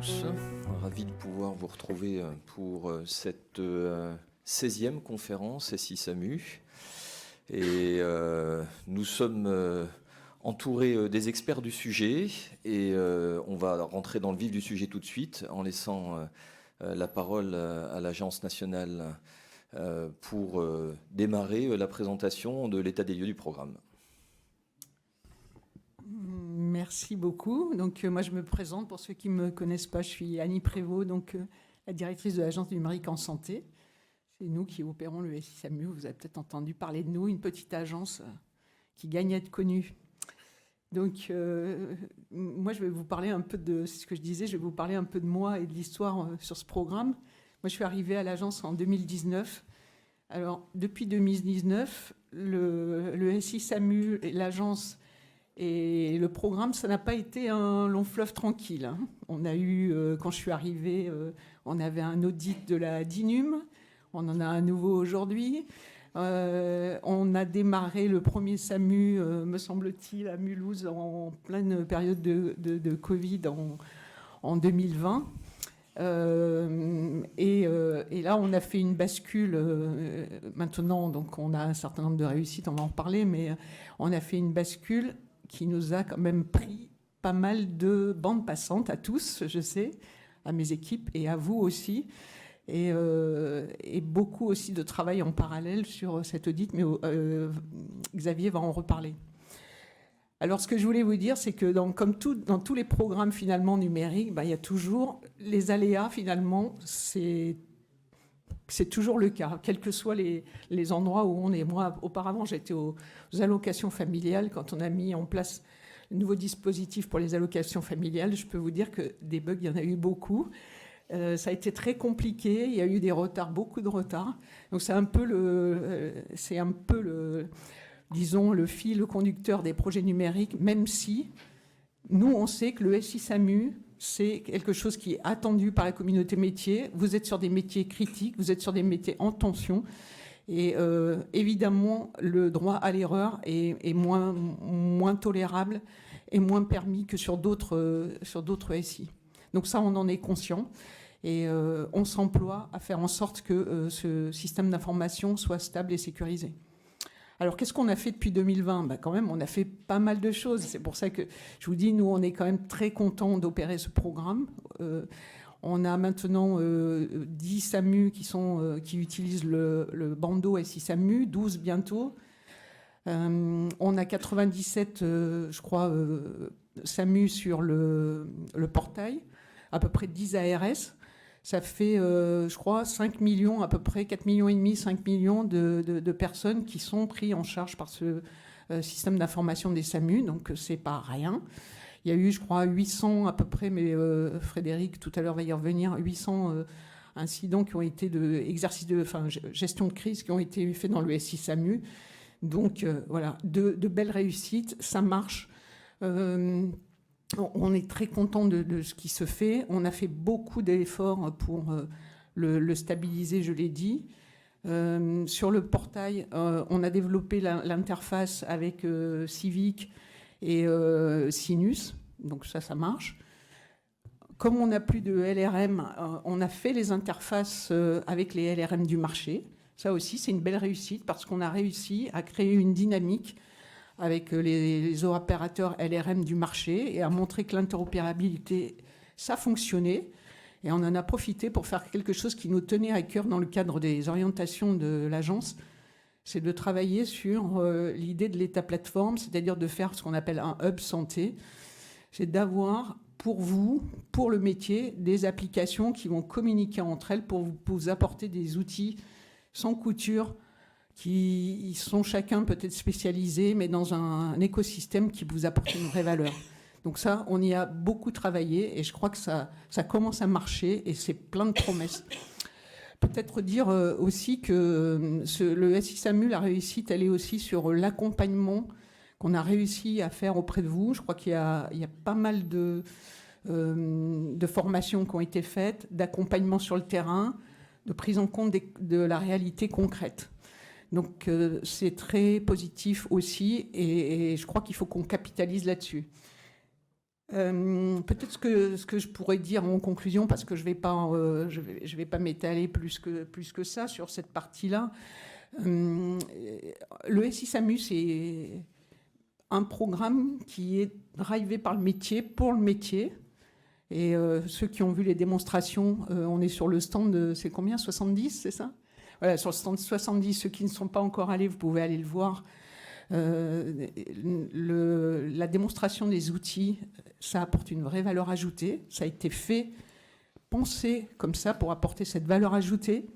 tous, ravi de pouvoir vous retrouver pour cette 16e conférence SI-SAMU. Et nous sommes entourés des experts du sujet et on va rentrer dans le vif du sujet tout de suite en laissant la parole à l'Agence nationale pour démarrer la présentation de l'état des lieux du programme. Merci beaucoup. Donc, moi, je me présente. Pour ceux qui ne me connaissent pas, je suis Annie Prévost, donc, la directrice de l'Agence du numérique en santé. C'est nous qui opérons le SI-SAMU. Vous avez peut-être entendu parler de nous, une petite agence qui gagne à être connue. Donc, moi, je vais vous parler un peu de... C'est ce que je disais, je vais vous parler un peu de moi et de l'histoire sur ce programme. Moi, je suis arrivée à l'agence en 2019. Alors, depuis 2019, le SI-SAMU et l'agence... Et le programme, ça n'a pas été un long fleuve tranquille. Hein. On a eu, quand je suis arrivée, on avait un audit de la DINUM. On en a un nouveau aujourd'hui. On a démarré le premier SAMU, me semble-t-il, à Mulhouse en pleine période de Covid en 2020. Et là, on a fait une bascule maintenant. Donc, on a un certain nombre de réussites, on va en reparler. Mais on a fait une bascule qui nous a quand même pris pas mal de bandes passantes à tous, je sais, à mes équipes et à vous aussi, et beaucoup aussi de travail en parallèle sur cet audit, mais Xavier va en reparler. Alors, ce que je voulais vous dire, c'est que dans tous les programmes finalement numériques, il y a toujours les aléas finalement, c'est toujours le cas, quels que soient les endroits où on est. Moi, auparavant, j'étais aux allocations familiales. Quand on a mis en place le nouveau dispositif pour les allocations familiales, je peux vous dire que des bugs, il y en a eu beaucoup. Ça a été très compliqué. Il y a eu des retards, beaucoup de retards. Donc, c'est un peu disons, le fil conducteur des projets numériques, même si nous, on sait que le SI-SAMU, c'est quelque chose qui est attendu par la communauté métier. Vous êtes sur des métiers critiques, vous êtes sur des métiers en tension. Et évidemment, le droit à l'erreur est moins tolérable et moins permis que sur d'autres SI. Donc ça, on en est conscient. Et on s'emploie à faire en sorte que ce système d'information soit stable et sécurisé. Alors, qu'est-ce qu'on a fait depuis 2020 ? Quand même, on a fait pas mal de choses. C'est pour ça que je vous dis, nous, on est quand même très contents d'opérer ce programme. On a maintenant 10 SAMU qui utilisent le bandeau SI-SAMU, 12 bientôt. On a 97, je crois, SAMU sur le portail, à peu près 10 ARS. Ça fait, je crois, 5 millions, à peu près 4 millions et demi, 5 millions de personnes qui sont prises en charge par ce système d'information des SAMU. Donc, c'est pas rien. Il y a eu, je crois, 800 à peu près, mais Frédéric, tout à l'heure, va y revenir, 800 incidents qui ont été gestion de crise qui ont été faits dans le SI-SAMU. Donc, voilà, de belles réussites, ça marche. On est très content de ce qui se fait. On a fait beaucoup d'efforts pour le stabiliser, je l'ai dit. Sur le portail, on a développé l'interface avec Civic et Sinus. Donc ça marche. Comme on n'a plus de LRM, on a fait les interfaces avec les LRM du marché. Ça aussi, c'est une belle réussite parce qu'on a réussi à créer une dynamique avec les opérateurs LRM du marché et à montrer que l'interopérabilité, ça fonctionnait. Et on en a profité pour faire quelque chose qui nous tenait à cœur dans le cadre des orientations de l'agence, c'est de travailler sur l'idée de l'État plateforme, c'est-à-dire de faire ce qu'on appelle un hub santé. C'est d'avoir pour vous, pour le métier, des applications qui vont communiquer entre elles pour vous apporter des outils sans couture, qui sont chacun peut-être spécialisés, mais dans un écosystème qui vous apporte une vraie valeur. Donc ça, on y a beaucoup travaillé et je crois que ça commence à marcher et c'est plein de promesses. Peut-être dire aussi que le SI-SAMU, la réussite, elle est aussi sur l'accompagnement qu'on a réussi à faire auprès de vous. Je crois qu'il y a pas mal de formations qui ont été faites, d'accompagnement sur le terrain, de prise en compte de la réalité concrète. Donc c'est très positif aussi et je crois qu'il faut qu'on capitalise là-dessus. Peut-être ce que je pourrais dire en conclusion, parce que je vais pas m'étaler plus que ça sur cette partie-là. Le SI SAMU, c'est un programme qui est drivé par le métier, pour le métier. Et ceux qui ont vu les démonstrations, on est sur le stand, c'est combien, 70, c'est ça? Voilà, sur le stand 70, ceux qui ne sont pas encore allés, vous pouvez aller le voir. La démonstration des outils, ça apporte une vraie valeur ajoutée. Ça a été fait, pensé comme ça pour apporter cette valeur ajoutée.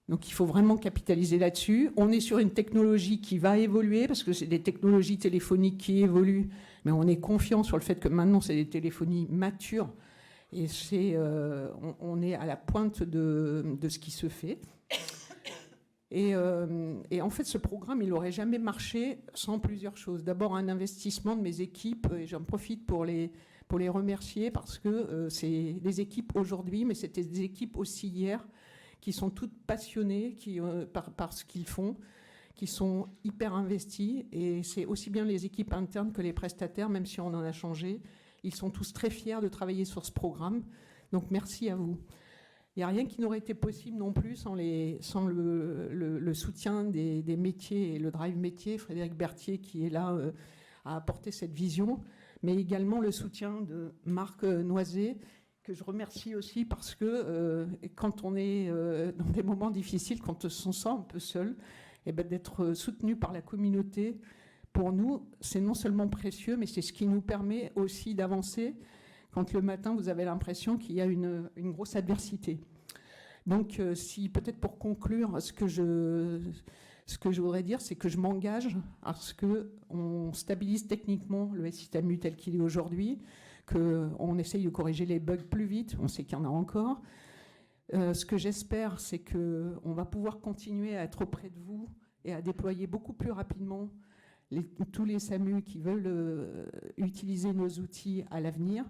Donc il faut vraiment capitaliser là-dessus. On est sur une technologie qui va évoluer, parce que c'est des technologies téléphoniques qui évoluent, mais on est confiant sur le fait que maintenant c'est des téléphonies matures, et on est à la pointe de ce qui se fait. Et en fait, ce programme, il n'aurait jamais marché sans plusieurs choses. D'abord, un investissement de mes équipes, et j'en profite pour les remercier, parce que c'est des équipes aujourd'hui, mais c'était des équipes aussi hier, qui sont toutes passionnées par ce qu'ils font, qui sont hyper investis. Et c'est aussi bien les équipes internes que les prestataires, même si on en a changé. Ils sont tous très fiers de travailler sur ce programme. Donc merci à vous. Il n'y a rien qui n'aurait été possible non plus sans le soutien des métiers et le drive métier. Frédéric Berthier qui est là a apporté cette vision, mais également le soutien de Marc Noiset, que je remercie aussi, parce que quand on est dans des moments difficiles, quand on se sent un peu seul, et ben d'être soutenu par la communauté, pour nous, c'est non seulement précieux, mais c'est ce qui nous permet aussi d'avancer quand le matin, vous avez l'impression qu'il y a une grosse adversité. Donc, si peut-être pour conclure, ce que je voudrais dire, c'est que je m'engage à ce qu'on stabilise techniquement le SI SAMU tel qu'il est aujourd'hui, qu'on essaye de corriger les bugs plus vite, on sait qu'il y en a encore. Ce que j'espère, c'est qu'on va pouvoir continuer à être auprès de vous et à déployer beaucoup plus rapidement tous les SAMU qui veulent utiliser nos outils à l'avenir.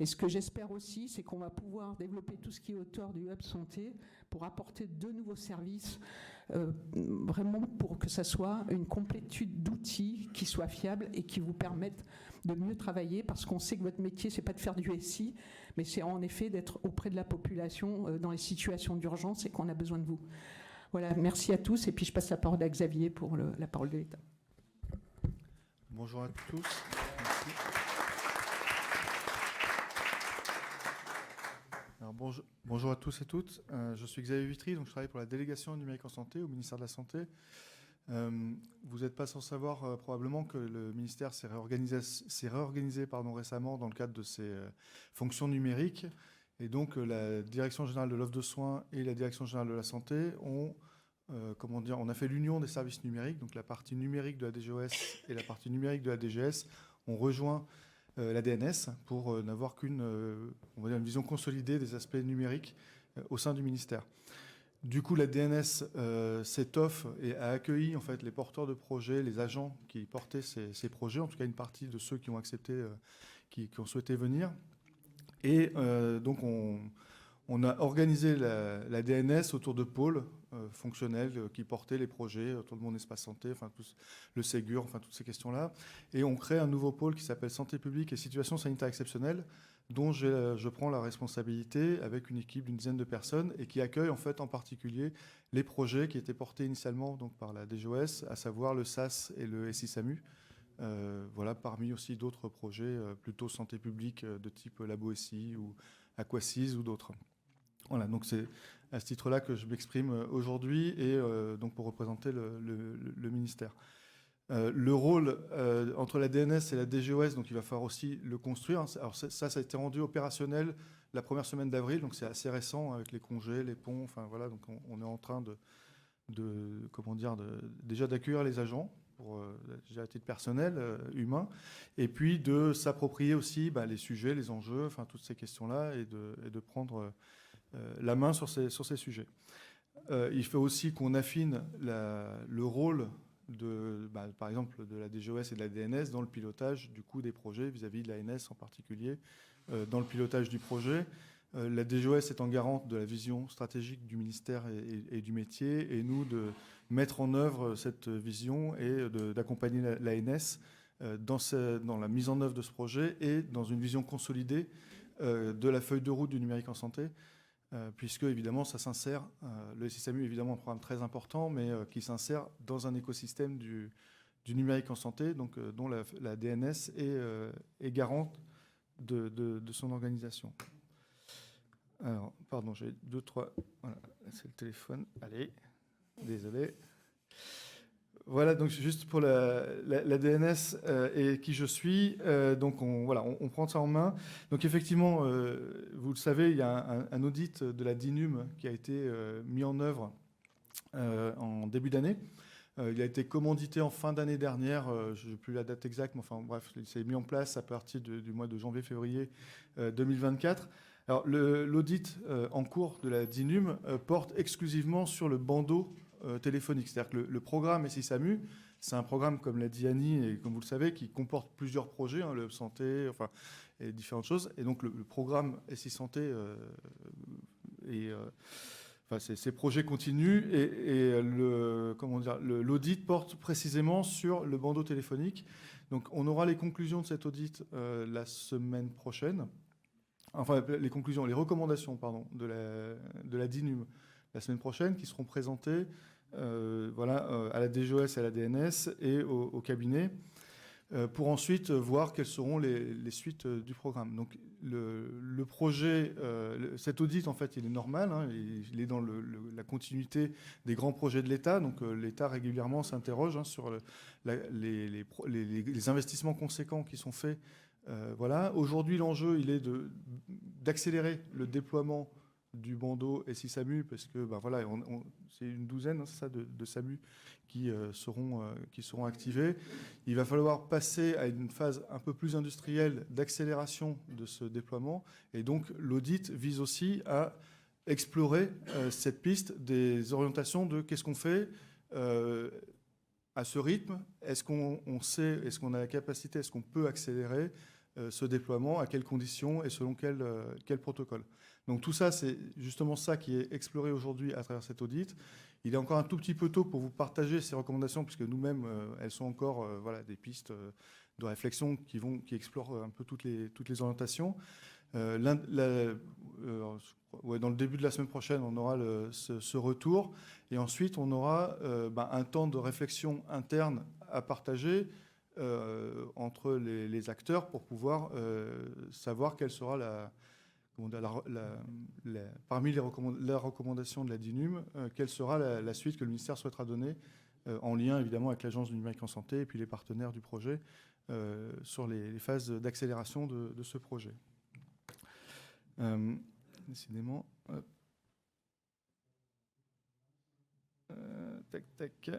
Et ce que j'espère aussi, c'est qu'on va pouvoir développer tout ce qui est autour du Hub Santé pour apporter de nouveaux services, vraiment pour que ça soit une complétude d'outils qui soient fiables et qui vous permettent de mieux travailler, parce qu'on sait que votre métier, c'est pas de faire du SI, mais c'est en effet d'être auprès de la population dans les situations d'urgence, et qu'on a besoin de vous. Voilà, merci à tous, et puis je passe la parole à Xavier pour la parole de l'État. Bonjour à tous. Merci. Alors, bonjour à tous et toutes. Je suis Xavier Vitry, donc je travaille pour la délégation numérique en santé au ministère de la Santé. Vous n'êtes pas sans savoir probablement que le ministère s'est réorganisé récemment dans le cadre de ses fonctions numériques. Et donc la Direction générale de l'offre de soins et la Direction générale de la santé on a fait l'union des services numériques. Donc la partie numérique de la DGOS et la partie numérique de la DGS ont rejoint la DNS pour n'avoir une vision consolidée des aspects numériques au sein du ministère. Du coup, la DNS s'étoffe et a accueilli en fait les porteurs de projets, les agents qui portaient ces projets, en tout cas une partie de ceux qui ont accepté, qui ont souhaité venir. Et donc on a organisé la DNS autour de pôles fonctionnels qui portaient les projets autour de mon espace santé, enfin le Ségur, enfin toutes ces questions-là. Et on crée un nouveau pôle qui s'appelle Santé publique et situation sanitaire exceptionnelle, dont je prends la responsabilité avec une équipe d'une dizaine de personnes et qui accueille en fait en particulier les projets qui étaient portés initialement donc par la DGOS, à savoir le SAS et le SI SAMU. Voilà, parmi aussi d'autres projets plutôt santé publique de type Labo SI ou Aquasis ou d'autres. Voilà, donc c'est à ce titre-là que je m'exprime aujourd'hui et donc pour représenter le ministère. Le rôle entre la DNS et la DGOS, donc il va falloir aussi le construire. Alors ça a été rendu opérationnel la première semaine d'avril, donc c'est assez récent avec les congés, les ponts, enfin voilà, donc on est en train déjà d'accueillir les agents pour déjà à titre personnel, humain, et puis de s'approprier aussi les sujets, les enjeux, enfin toutes ces questions-là, et de prendre la main sur ces sujets. Il faut aussi qu'on affine le rôle par exemple de la DGOS et de la DNS dans le pilotage du coup des projets vis-à-vis de l'ANS en particulier, dans le pilotage du projet. La DGOS étant garante de la vision stratégique du ministère et du métier, et nous de mettre en œuvre cette vision et d'accompagner l'ANS dans la mise en œuvre de ce projet et dans une vision consolidée de la feuille de route du numérique en santé, puisque évidemment ça s'insère, le SISAMU est évidemment un programme très important, mais qui s'insère dans un écosystème du numérique en santé, donc, dont la DNS est garante de son organisation. Alors, pardon, j'ai 2, 3... Voilà, c'est le téléphone. Allez, désolé. Voilà, donc juste pour la DNS et qui je suis. Donc, on prend ça en main. Donc, effectivement, vous le savez, il y a un audit de la DINUM qui a été mis en œuvre en début d'année. Il a été commandité en fin d'année dernière, je n'ai plus la date exacte, mais enfin bref, il s'est mis en place à partir du mois de janvier-février 2024. Alors, l'audit en cours de la DINUM porte exclusivement sur le bandeau téléphonique. C'est-à-dire que le programme SISAMU, c'est un programme, comme l'a dit Annie, et comme vous le savez, qui comporte plusieurs projets, hein, le santé, enfin, et différentes choses. Et donc, le programme SI Santé ces projets continuent et l'audit porte précisément sur le bandeau téléphonique. Donc, on aura les conclusions de cet audit la semaine prochaine. Enfin, les recommandations, pardon, de la DINUM la semaine prochaine, qui seront présentées à la DGOS et à la DNS et au cabinet, pour ensuite voir quelles seront les suites du programme. Donc, le projet, cet audit, en fait, il est normal, hein, il est dans la continuité des grands projets de l'État. Donc, l'État régulièrement s'interroge sur les investissements conséquents qui sont faits. Aujourd'hui, l'enjeu, il est d'accélérer le déploiement du bandeau SI-SAMU, parce que c'est une douzaine, hein, c'est ça, de SAMU qui seront activés. Il va falloir passer à une phase un peu plus industrielle d'accélération de ce déploiement. Et donc, l'audit vise aussi à explorer cette piste des orientations de qu'est-ce qu'on fait à ce rythme. Est-ce qu'on sait, est-ce qu'on a la capacité, est-ce qu'on peut accélérer ce déploiement, à quelles conditions et selon quel protocole. Donc tout ça, c'est justement ça qui est exploré aujourd'hui à travers cet audit. Il est encore un tout petit peu tôt pour vous partager ces recommandations, puisque nous-mêmes, elles sont encore des pistes de réflexion qui explorent un peu toutes les orientations. Dans le début de la semaine prochaine, on aura ce retour. Et ensuite, on aura un temps de réflexion interne à partager entre les acteurs pour pouvoir savoir quelle sera parmi les recommandations de la DINUM, quelle sera la suite que le ministère souhaitera donner, en lien évidemment avec l'Agence du numérique en santé et puis les partenaires du projet sur les phases d'accélération de ce projet. Décidément. Tac.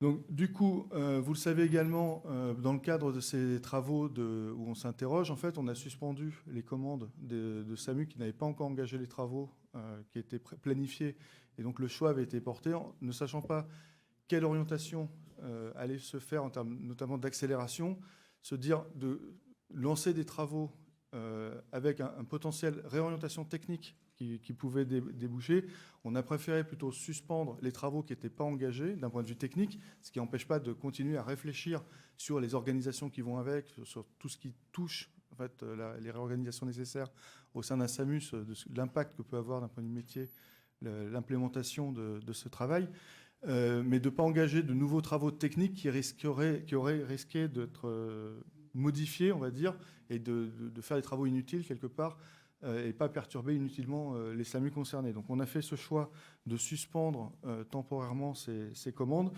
Donc, du coup, vous le savez également, dans le cadre de ces travaux où on s'interroge, en fait, on a suspendu les commandes de SAMU qui n'avaient pas encore engagé les travaux qui étaient planifiés. Et donc, le choix avait été porté, ne sachant pas quelle orientation allait se faire en termes notamment d'accélération, se dire de lancer des travaux avec un potentiel réorientation technique qui pouvait déboucher. On a préféré plutôt suspendre les travaux qui n'étaient pas engagés d'un point de vue technique, ce qui n'empêche pas de continuer à réfléchir sur les organisations qui vont avec, sur tout ce qui touche en fait, les réorganisations nécessaires au sein d'un SAMU, de l'impact que peut avoir d'un point de vue métier l'implémentation de ce travail, mais de ne pas engager de nouveaux travaux techniques qui auraient risqué d'être modifiés, on va dire, et de faire des travaux inutiles quelque part, et pas perturber inutilement les SAMU concernés. Donc on a fait ce choix de suspendre temporairement ces commandes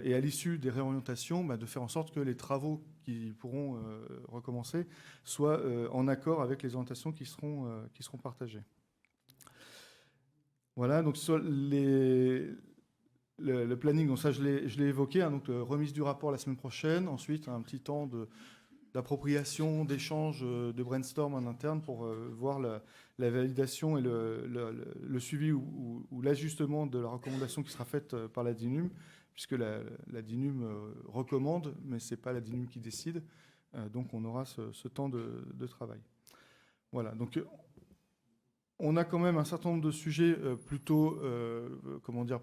et à l'issue des réorientations, de faire en sorte que les travaux qui pourront recommencer soient en accord avec les orientations qui seront partagées. Voilà, donc sur le planning, donc ça je l'ai évoqué, hein, donc remise du rapport la semaine prochaine, ensuite un petit temps d'appropriation, d'échange, de brainstorm en interne pour voir la validation et le suivi ou l'ajustement de la recommandation qui sera faite par la DINUM, puisque la DINUM recommande, mais ce n'est pas la DINUM qui décide. Donc on aura ce temps de travail. Voilà, donc On a quand même un certain nombre de sujets plutôt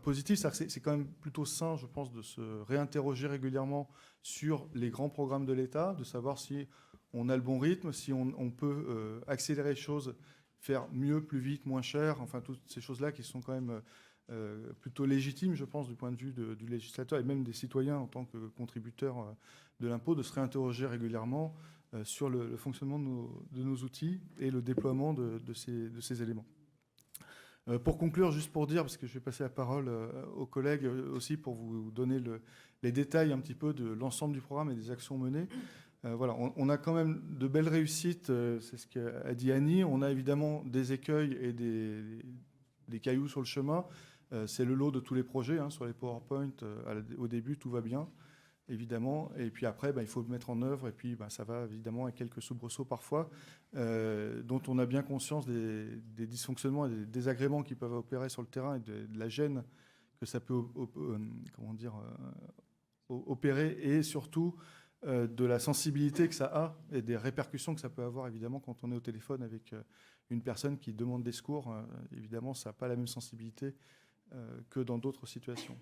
positifs. C'est quand même plutôt sain, je pense, de se réinterroger régulièrement sur les grands programmes de l'État, de savoir si on a le bon rythme, si on peut accélérer les choses, faire mieux, plus vite, moins cher, enfin toutes ces choses-là qui sont quand même plutôt légitimes, je pense, du point de vue du législateur et même des citoyens en tant que contributeurs de l'impôt, de se réinterroger régulièrement sur le fonctionnement de nos outils et le déploiement de ces éléments. Pour conclure, juste pour dire, parce que je vais passer la parole aux collègues aussi pour vous donner les détails un petit peu de l'ensemble du programme et des actions menées. Voilà, on a quand même de belles réussites, c'est ce qu'a dit Annie. On a évidemment des écueils et des cailloux sur le chemin. C'est le lot de tous les projets, hein, sur les PowerPoint. Au début, tout va bien, évidemment. Et puis après, il faut le mettre en œuvre. Et puis, ça va évidemment avec quelques soubresauts parfois, dont on a bien conscience des dysfonctionnements et des désagréments qui peuvent opérer sur le terrain et de la gêne que ça peut opérer. Et surtout, de la sensibilité que ça a et des répercussions que ça peut avoir, évidemment, quand on est au téléphone avec une personne qui demande des secours. Évidemment, ça n'a pas la même sensibilité que dans d'autres situations.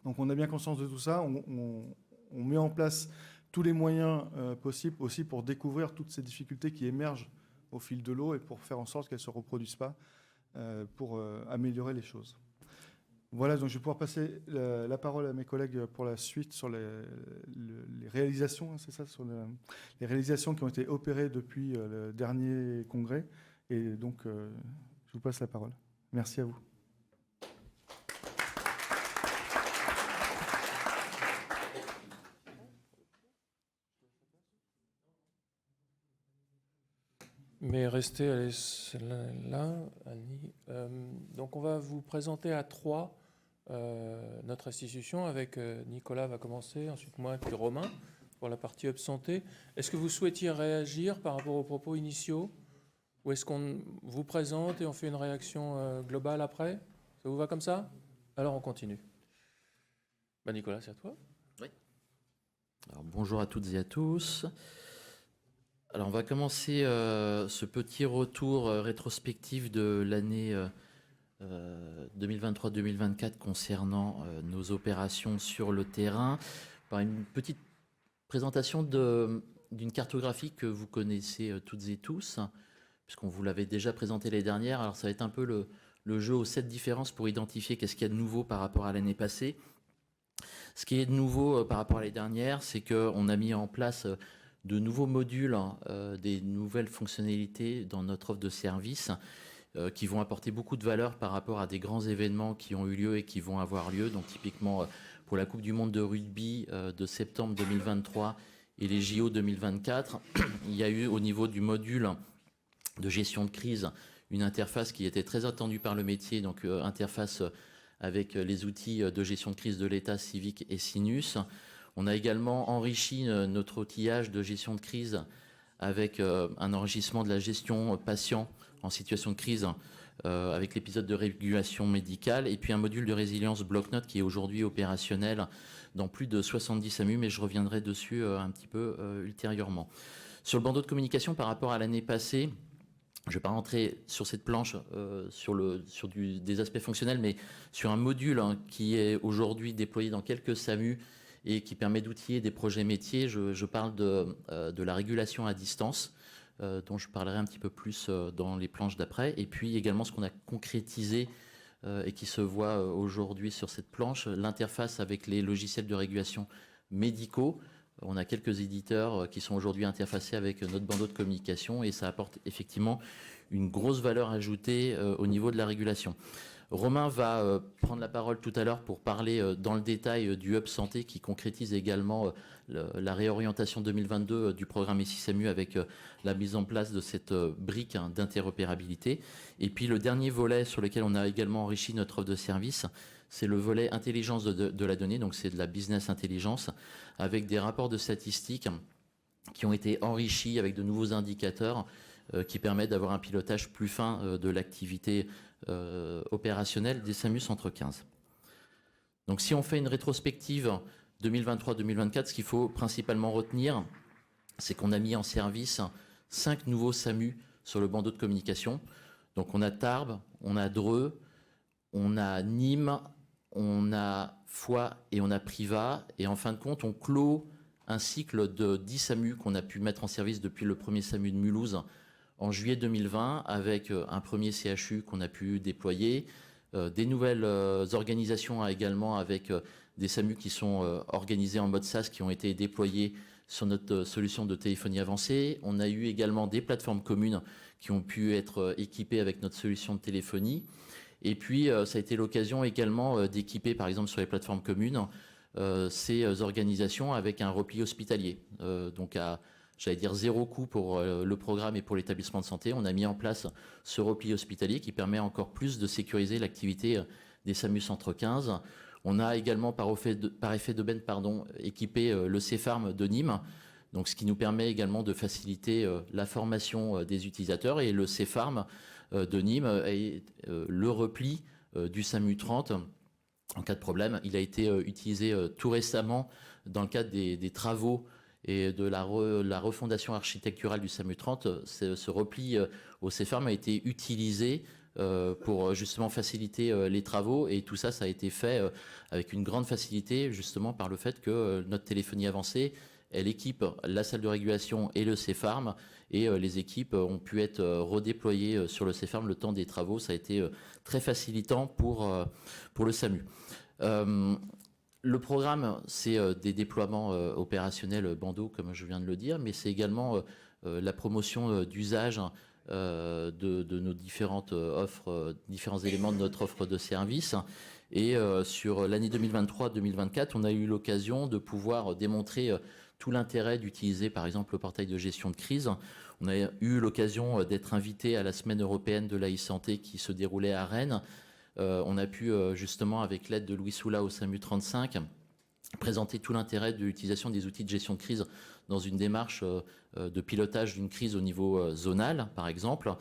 Donc on a bien conscience de tout ça. On met en place tous les moyens possibles aussi pour découvrir toutes ces difficultés qui émergent au fil de l'eau et pour faire en sorte qu'elles ne se reproduisent pas, pour améliorer les choses. Voilà, donc je vais pouvoir passer la parole à mes collègues pour la suite sur les réalisations, hein, c'est ça, sur les réalisations qui ont été opérées depuis le dernier congrès. Et donc, je vous passe la parole. Merci à vous. Mais restez là, Annie. Donc on va vous présenter à trois notre institution, avec Nicolas va commencer, ensuite moi, puis Romain, pour la partie Hub Santé. Est-ce que vous souhaitiez réagir par rapport aux propos initiaux, ou est-ce qu'on vous présente et on fait une réaction globale après? Ça vous va comme ça? Alors on continue. Nicolas, c'est à toi. Oui. Alors, bonjour à toutes et à tous. Alors on va commencer ce petit retour rétrospectif de l'année 2023-2024 concernant nos opérations sur le terrain par une petite présentation d'une cartographie que vous connaissez toutes et tous, puisqu'on vous l'avait déjà présenté l'année dernière. Alors ça va être un peu le jeu aux 7 différences pour identifier qu'est-ce qu'il y a de nouveau par rapport à l'année passée. Ce qui est de nouveau par rapport à l'année dernière, c'est qu'on a mis en place de nouveaux modules, des nouvelles fonctionnalités dans notre offre de service qui vont apporter beaucoup de valeur par rapport à des grands événements qui ont eu lieu et qui vont avoir lieu. Donc typiquement pour la Coupe du Monde de rugby de septembre 2023 et les JO 2024, il y a eu au niveau du module de gestion de crise une interface qui était très attendue par le métier, donc interface avec les outils de gestion de crise de l'État, Civic et Sinus. On a également enrichi notre outillage de gestion de crise avec un enrichissement de la gestion patient en situation de crise avec l'épisode de régulation médicale et puis un module de résilience bloc-notes qui est aujourd'hui opérationnel dans plus de 70 SAMU, mais je reviendrai dessus un petit peu ultérieurement. Sur le bandeau de communication par rapport à l'année passée, je ne vais pas rentrer sur cette planche sur des aspects fonctionnels, mais sur un module qui est aujourd'hui déployé dans quelques SAMU et qui permet d'outiller des projets métiers. Je parle de la régulation à distance, dont je parlerai un petit peu plus dans les planches d'après. Et puis également ce qu'on a concrétisé et qui se voit aujourd'hui sur cette planche, l'interface avec les logiciels de régulation médicaux. On a quelques éditeurs qui sont aujourd'hui interfacés avec notre bandeau de communication et ça apporte effectivement une grosse valeur ajoutée au niveau de la régulation. Romain va prendre la parole tout à l'heure pour parler dans le détail du Hub Santé qui concrétise également la réorientation 2022 du programme SI-SAMU avec la mise en place de cette brique d'interopérabilité. Et puis le dernier volet sur lequel on a également enrichi notre offre de service, c'est le volet intelligence de la donnée, donc c'est de la business intelligence, avec des rapports de statistiques qui ont été enrichis avec de nouveaux indicateurs qui permettent d'avoir un pilotage plus fin de l'activité opérationnelle des SAMU Centre 15. Donc si on fait une rétrospective 2023-2024, ce qu'il faut principalement retenir, c'est qu'on a mis en service 5 nouveaux SAMU sur le bandeau de communication. Donc on a Tarbes, on a Dreux, on a Nîmes, on a Foix et on a Privas. Et en fin de compte, on clôt un cycle de 10 SAMU qu'on a pu mettre en service depuis le premier SAMU de Mulhouse en juillet 2020, avec un premier CHU qu'on a pu déployer, des nouvelles organisations également avec des SAMU qui sont organisés en mode SaaS qui ont été déployés sur notre solution de téléphonie avancée. On a eu également des plateformes communes qui ont pu être équipées avec notre solution de téléphonie. Et puis, ça a été l'occasion également d'équiper, par exemple, sur les plateformes communes, ces organisations avec un repli hospitalier. Donc, j'allais dire 0 coût pour le programme et pour l'établissement de santé. On a mis en place ce repli hospitalier qui permet encore plus de sécuriser l'activité des SAMU Centre 15. On a également, par effet d'aubaine, équipé le CEFARM de Nîmes, donc ce qui nous permet également de faciliter la formation des utilisateurs. Et le CEFARM de Nîmes est le repli du SAMU 30 en cas de problème. Il a été utilisé tout récemment dans le cadre des travaux et de la refondation architecturale du SAMU 30. Ce repli au CEFARM a été utilisé pour justement faciliter les travaux, et tout ça, ça a été fait avec une grande facilité, justement par le fait que notre téléphonie avancée, elle équipe la salle de régulation et le CEFARM, et les équipes ont pu être redéployées sur le CEFARM le temps des travaux. Ça a été très facilitant pour le SAMU. Le programme, c'est des déploiements opérationnels bandeaux, comme je viens de le dire, mais c'est également la promotion d'usage de nos différentes offres, différents éléments de notre offre de service. Et sur l'année 2023-2024, on a eu l'occasion de pouvoir démontrer tout l'intérêt d'utiliser, par exemple, le portail de gestion de crise. On a eu l'occasion d'être invité à la semaine européenne de l'e-santé qui se déroulait à Rennes. On a pu justement, avec l'aide de Louis Soula au SAMU 35, présenter tout l'intérêt de l'utilisation des outils de gestion de crise dans une démarche de pilotage d'une crise au niveau zonal, par exemple.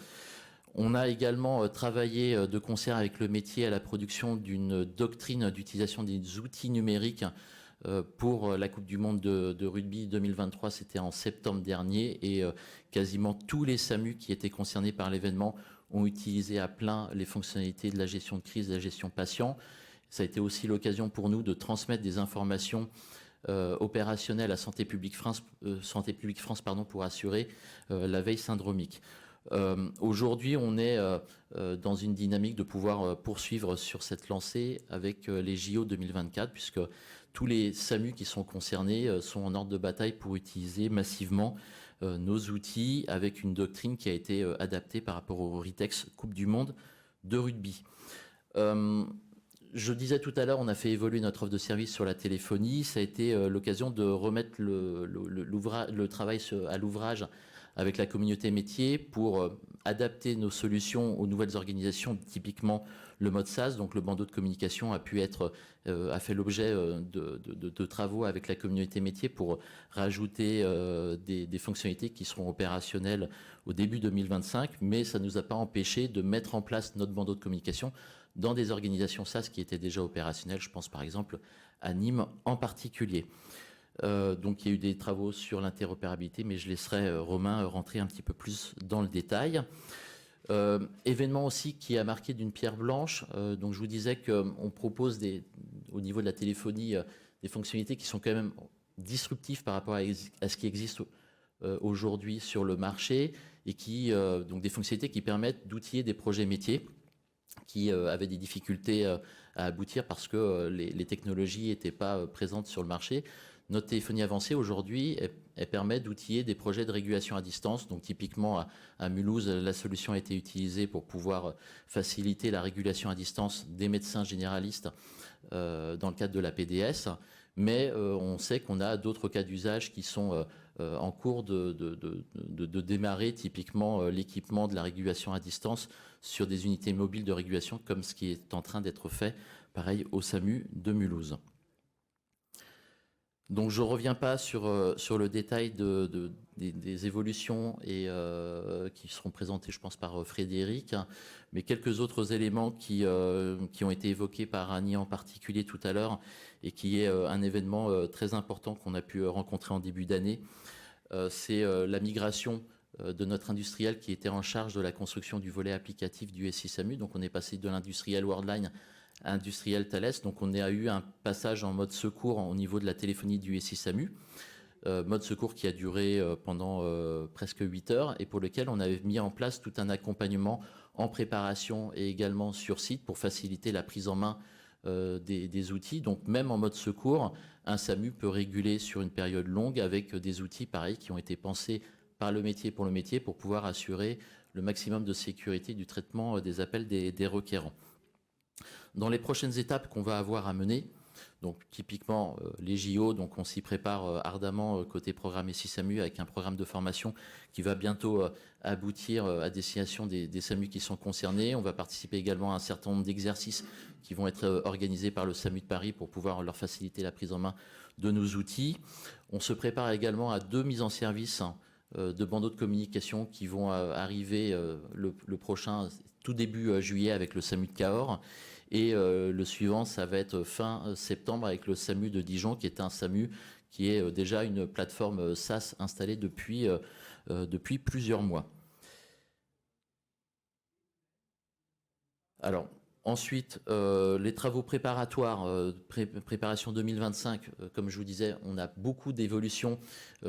On a également travaillé de concert avec le métier à la production d'une doctrine d'utilisation des outils numériques pour la Coupe du Monde de rugby 2023. C'était en septembre dernier, et quasiment tous les SAMU qui étaient concernés par l'événement ont utilisé à plein les fonctionnalités de la gestion de crise, de la gestion patient. Ça a été aussi l'occasion pour nous de transmettre des informations opérationnelles à Santé publique France, pour assurer la veille syndromique. Aujourd'hui, on est dans une dynamique de pouvoir poursuivre sur cette lancée avec les JO 2024, puisque tous les SAMU qui sont concernés sont en ordre de bataille pour utiliser massivement nos outils, avec une doctrine qui a été adaptée par rapport au RITEX Coupe du Monde de rugby. Je disais tout à l'heure, on a fait évoluer notre offre de service sur la téléphonie. Ça a été l'occasion de remettre le travail à l'ouvrage avec la communauté métier pour adapter nos solutions aux nouvelles organisations, typiquement le mode SaaS. Donc le bandeau de communication a fait l'objet de travaux avec la communauté métier pour rajouter des fonctionnalités qui seront opérationnelles au début 2025, mais ça ne nous a pas empêché de mettre en place notre bandeau de communication dans des organisations SaaS qui étaient déjà opérationnelles. Je pense par exemple à Nîmes en particulier. Donc il y a eu des travaux sur l'interopérabilité, mais je laisserai Romain rentrer un petit peu plus dans le détail. Événement aussi qui a marqué d'une pierre blanche. Donc je vous disais qu'on propose au niveau de la téléphonie des fonctionnalités qui sont quand même disruptives par rapport à ce qui existe aujourd'hui sur le marché, et donc des fonctionnalités qui permettent d'outiller des projets métiers qui avaient des difficultés à aboutir parce que les technologies n'étaient pas présentes sur le marché. Notre téléphonie avancée aujourd'hui, elle permet d'outiller des projets de régulation à distance. Donc typiquement à Mulhouse, la solution a été utilisée pour pouvoir faciliter la régulation à distance des médecins généralistes dans le cadre de la PDS. Mais on sait qu'on a d'autres cas d'usage qui sont en cours de démarrer, typiquement l'équipement de la régulation à distance sur des unités mobiles de régulation, comme ce qui est en train d'être fait, pareil, au SAMU de Mulhouse. Donc je ne reviens pas sur le détail des évolutions qui seront présentées, je pense, par Frédéric, mais quelques autres éléments qui ont été évoqués par Annie en particulier tout à l'heure, et qui est un événement très important qu'on a pu rencontrer en début d'année. C'est la migration de notre industriel qui était en charge de la construction du volet applicatif du SI SAMU. Donc on est passé de l'industriel Worldline à l'industriel Thales. Donc on a eu un passage en mode secours au niveau de la téléphonie du SI SAMU. Mode secours qui a duré pendant presque 8 heures et pour lequel on avait mis en place tout un accompagnement en préparation et également sur site pour faciliter la prise en main des outils. Donc même en mode secours, un SAMU peut réguler sur une période longue avec des outils pareils qui ont été pensés par le métier pour pouvoir assurer le maximum de sécurité du traitement des appels des requérants. Dans les prochaines étapes qu'on va avoir à mener, donc typiquement les JO, donc on s'y prépare ardemment côté programme SI SAMU avec un programme de formation qui va bientôt aboutir à destination des SAMU qui sont concernés. On va participer également à un certain nombre d'exercices qui vont être organisés par le SAMU de Paris pour pouvoir leur faciliter la prise en main de nos outils. On se prépare également à 2 mises en service de bandeaux de communication qui vont arriver le prochain tout début juillet avec le SAMU de Cahors. Et le suivant, ça va être fin septembre avec le SAMU de Dijon, qui est un SAMU qui est déjà une plateforme SaaS installée depuis plusieurs mois. Alors, ensuite, les travaux préparatoires, préparation 2025, comme je vous disais, on a beaucoup d'évolutions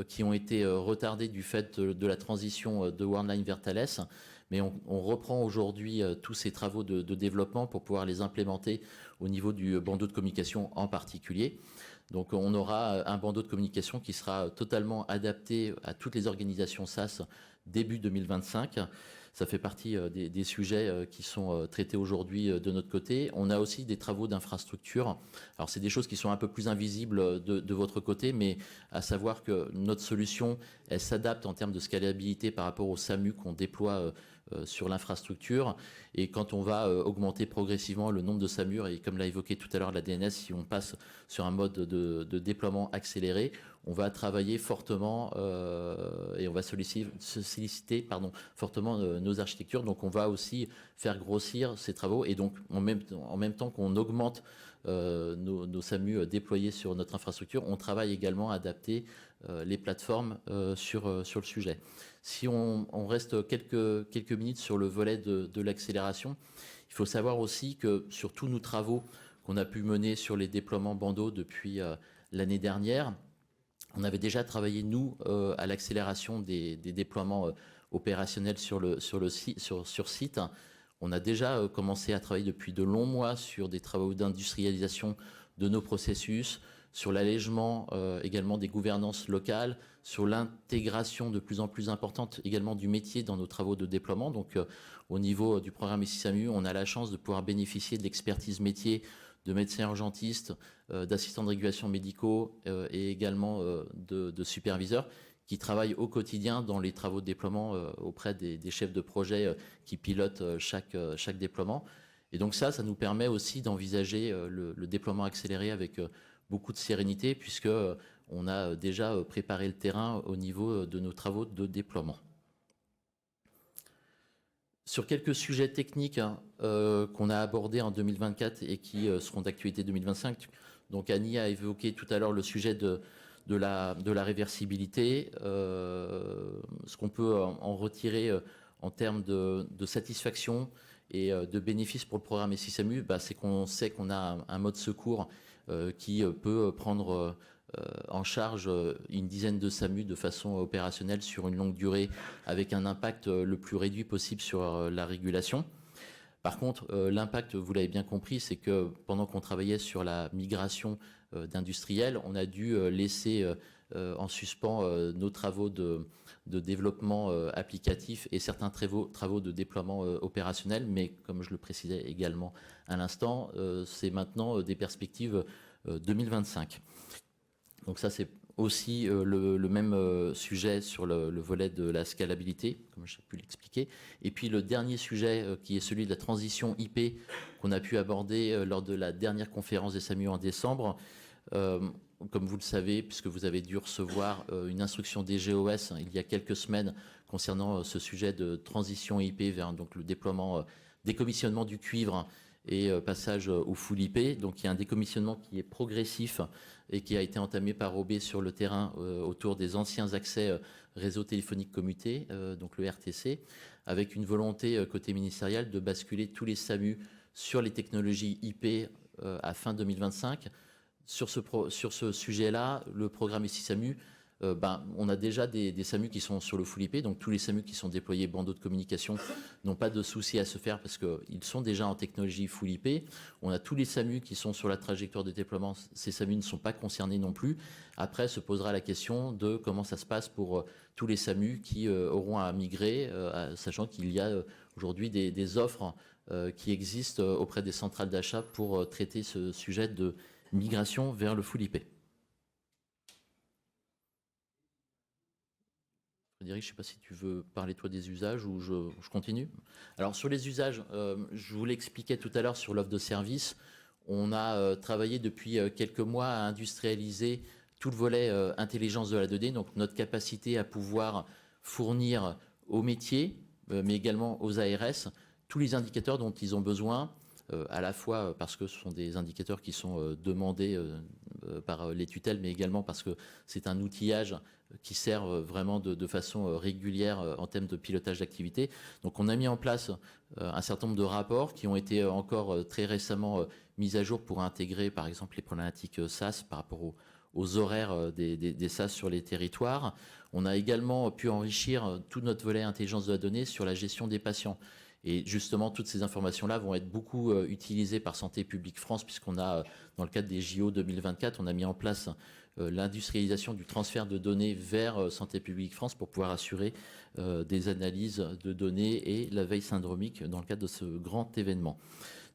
qui ont été retardées du fait de la transition de Worldline vers Thales. Mais on reprend aujourd'hui tous ces travaux de développement pour pouvoir les implémenter au niveau du bandeau de communication en particulier. Donc on aura un bandeau de communication qui sera totalement adapté à toutes les organisations SaaS début 2025. Ça fait partie des sujets qui sont traités aujourd'hui de notre côté. On a aussi des travaux d'infrastructure. Alors c'est des choses qui sont un peu plus invisibles de votre côté, mais à savoir que notre solution, elle s'adapte en termes de scalabilité par rapport au SAMU qu'on déploie sur l'infrastructure. Et quand on va augmenter progressivement le nombre de SAMUR, et comme l'a évoqué tout à l'heure la DNS, si on passe sur un mode de déploiement accéléré, on va travailler fortement et on va solliciter fortement nos architectures. Donc on va aussi faire grossir ces travaux et donc en même temps qu'on augmente nos SAMU déployés sur notre infrastructure, on travaille également à adapter les plateformes sur le sujet. Si on reste quelques minutes sur le volet de l'accélération, il faut savoir aussi que sur tous nos travaux qu'on a pu mener sur les déploiements bandeaux depuis l'année dernière, on avait déjà travaillé, nous, à l'accélération des déploiements opérationnels sur site. On a déjà commencé à travailler depuis de longs mois sur des travaux d'industrialisation de nos processus, sur l'allègement également des gouvernances locales, sur l'intégration de plus en plus importante également du métier dans nos travaux de déploiement. Donc au niveau du programme SI SAMU, on a la chance de pouvoir bénéficier de l'expertise métier de médecins urgentistes, d'assistants de régulation médicaux et également de superviseurs qui travaillent au quotidien dans les travaux de déploiement auprès des chefs de projet qui pilotent chaque déploiement. Et donc ça nous permet aussi d'envisager le déploiement accéléré avec beaucoup de sérénité puisque on a déjà préparé le terrain au niveau de nos travaux de déploiement. Sur quelques sujets techniques qu'on a abordés en 2024 et qui seront d'actualité 2025, donc Annie a évoqué tout à l'heure le sujet de la réversibilité. Ce qu'on peut en retirer en termes de satisfaction et de bénéfices pour le programme SI SAMU, c'est qu'on sait qu'on a un mode secours qui peut prendre en charge une dizaine de SAMU de façon opérationnelle sur une longue durée avec un impact le plus réduit possible sur la régulation. Par contre, l'impact, vous l'avez bien compris, c'est que pendant qu'on travaillait sur la migration d'industriels, on a dû laisser en suspens nos travaux de développement applicatif et certains travaux de déploiement opérationnel. Mais comme je le précisais également à l'instant, c'est maintenant des perspectives 2025. Donc ça, c'est aussi le même sujet sur le volet de la scalabilité, comme j'ai pu l'expliquer. Et puis le dernier sujet qui est celui de la transition IP qu'on a pu aborder lors de la dernière conférence des SAMU en décembre. Comme vous le savez, puisque vous avez dû recevoir une instruction DGOS il y a quelques semaines concernant ce sujet de transition IP vers donc, le déploiement, décommissionnement du cuivre et passage au full IP. Donc il y a un décommissionnement qui est progressif et qui a été entamé par OB sur le terrain autour des anciens accès réseau téléphonique commuté, donc le RTC, avec une volonté côté ministériel de basculer tous les SAMU sur les technologies IP à fin 2025. Sur ce sujet-là, le programme SI SAMU, on a déjà des SAMU qui sont sur le full IP, donc tous les SAMU qui sont déployés bandeaux de communication n'ont pas de souci à se faire parce qu'ils sont déjà en technologie full IP. On a tous les SAMU qui sont sur la trajectoire de déploiement, ces SAMU ne sont pas concernés non plus. Après se posera la question de comment ça se passe pour tous les SAMU qui auront à migrer, sachant qu'il y a aujourd'hui des offres qui existent auprès des centrales d'achat pour traiter ce sujet de migration vers le full IP. Frédéric, je ne sais pas si tu veux parler toi des usages ou je continue. Alors sur les usages, je vous l'expliquais tout à l'heure sur l'offre de service. On a travaillé depuis quelques mois à industrialiser tout le volet intelligence de la donnée, donc notre capacité à pouvoir fournir aux métiers, mais également aux ARS, tous les indicateurs dont ils ont besoin, à la fois parce que ce sont des indicateurs qui sont demandés par les tutelles, mais également parce que c'est un outillage qui sert vraiment de façon régulière en termes de pilotage d'activité. Donc on a mis en place un certain nombre de rapports qui ont été encore très récemment mis à jour pour intégrer par exemple les problématiques SAS par rapport aux horaires des SAS sur les territoires. On a également pu enrichir tout notre volet intelligence de la donnée sur la gestion des patients. Et justement, toutes ces informations-là vont être beaucoup utilisées par Santé publique France, puisqu'on a, dans le cadre des JO 2024, on a mis en place l'industrialisation du transfert de données vers Santé publique France pour pouvoir assurer des analyses de données et la veille syndromique dans le cadre de ce grand événement.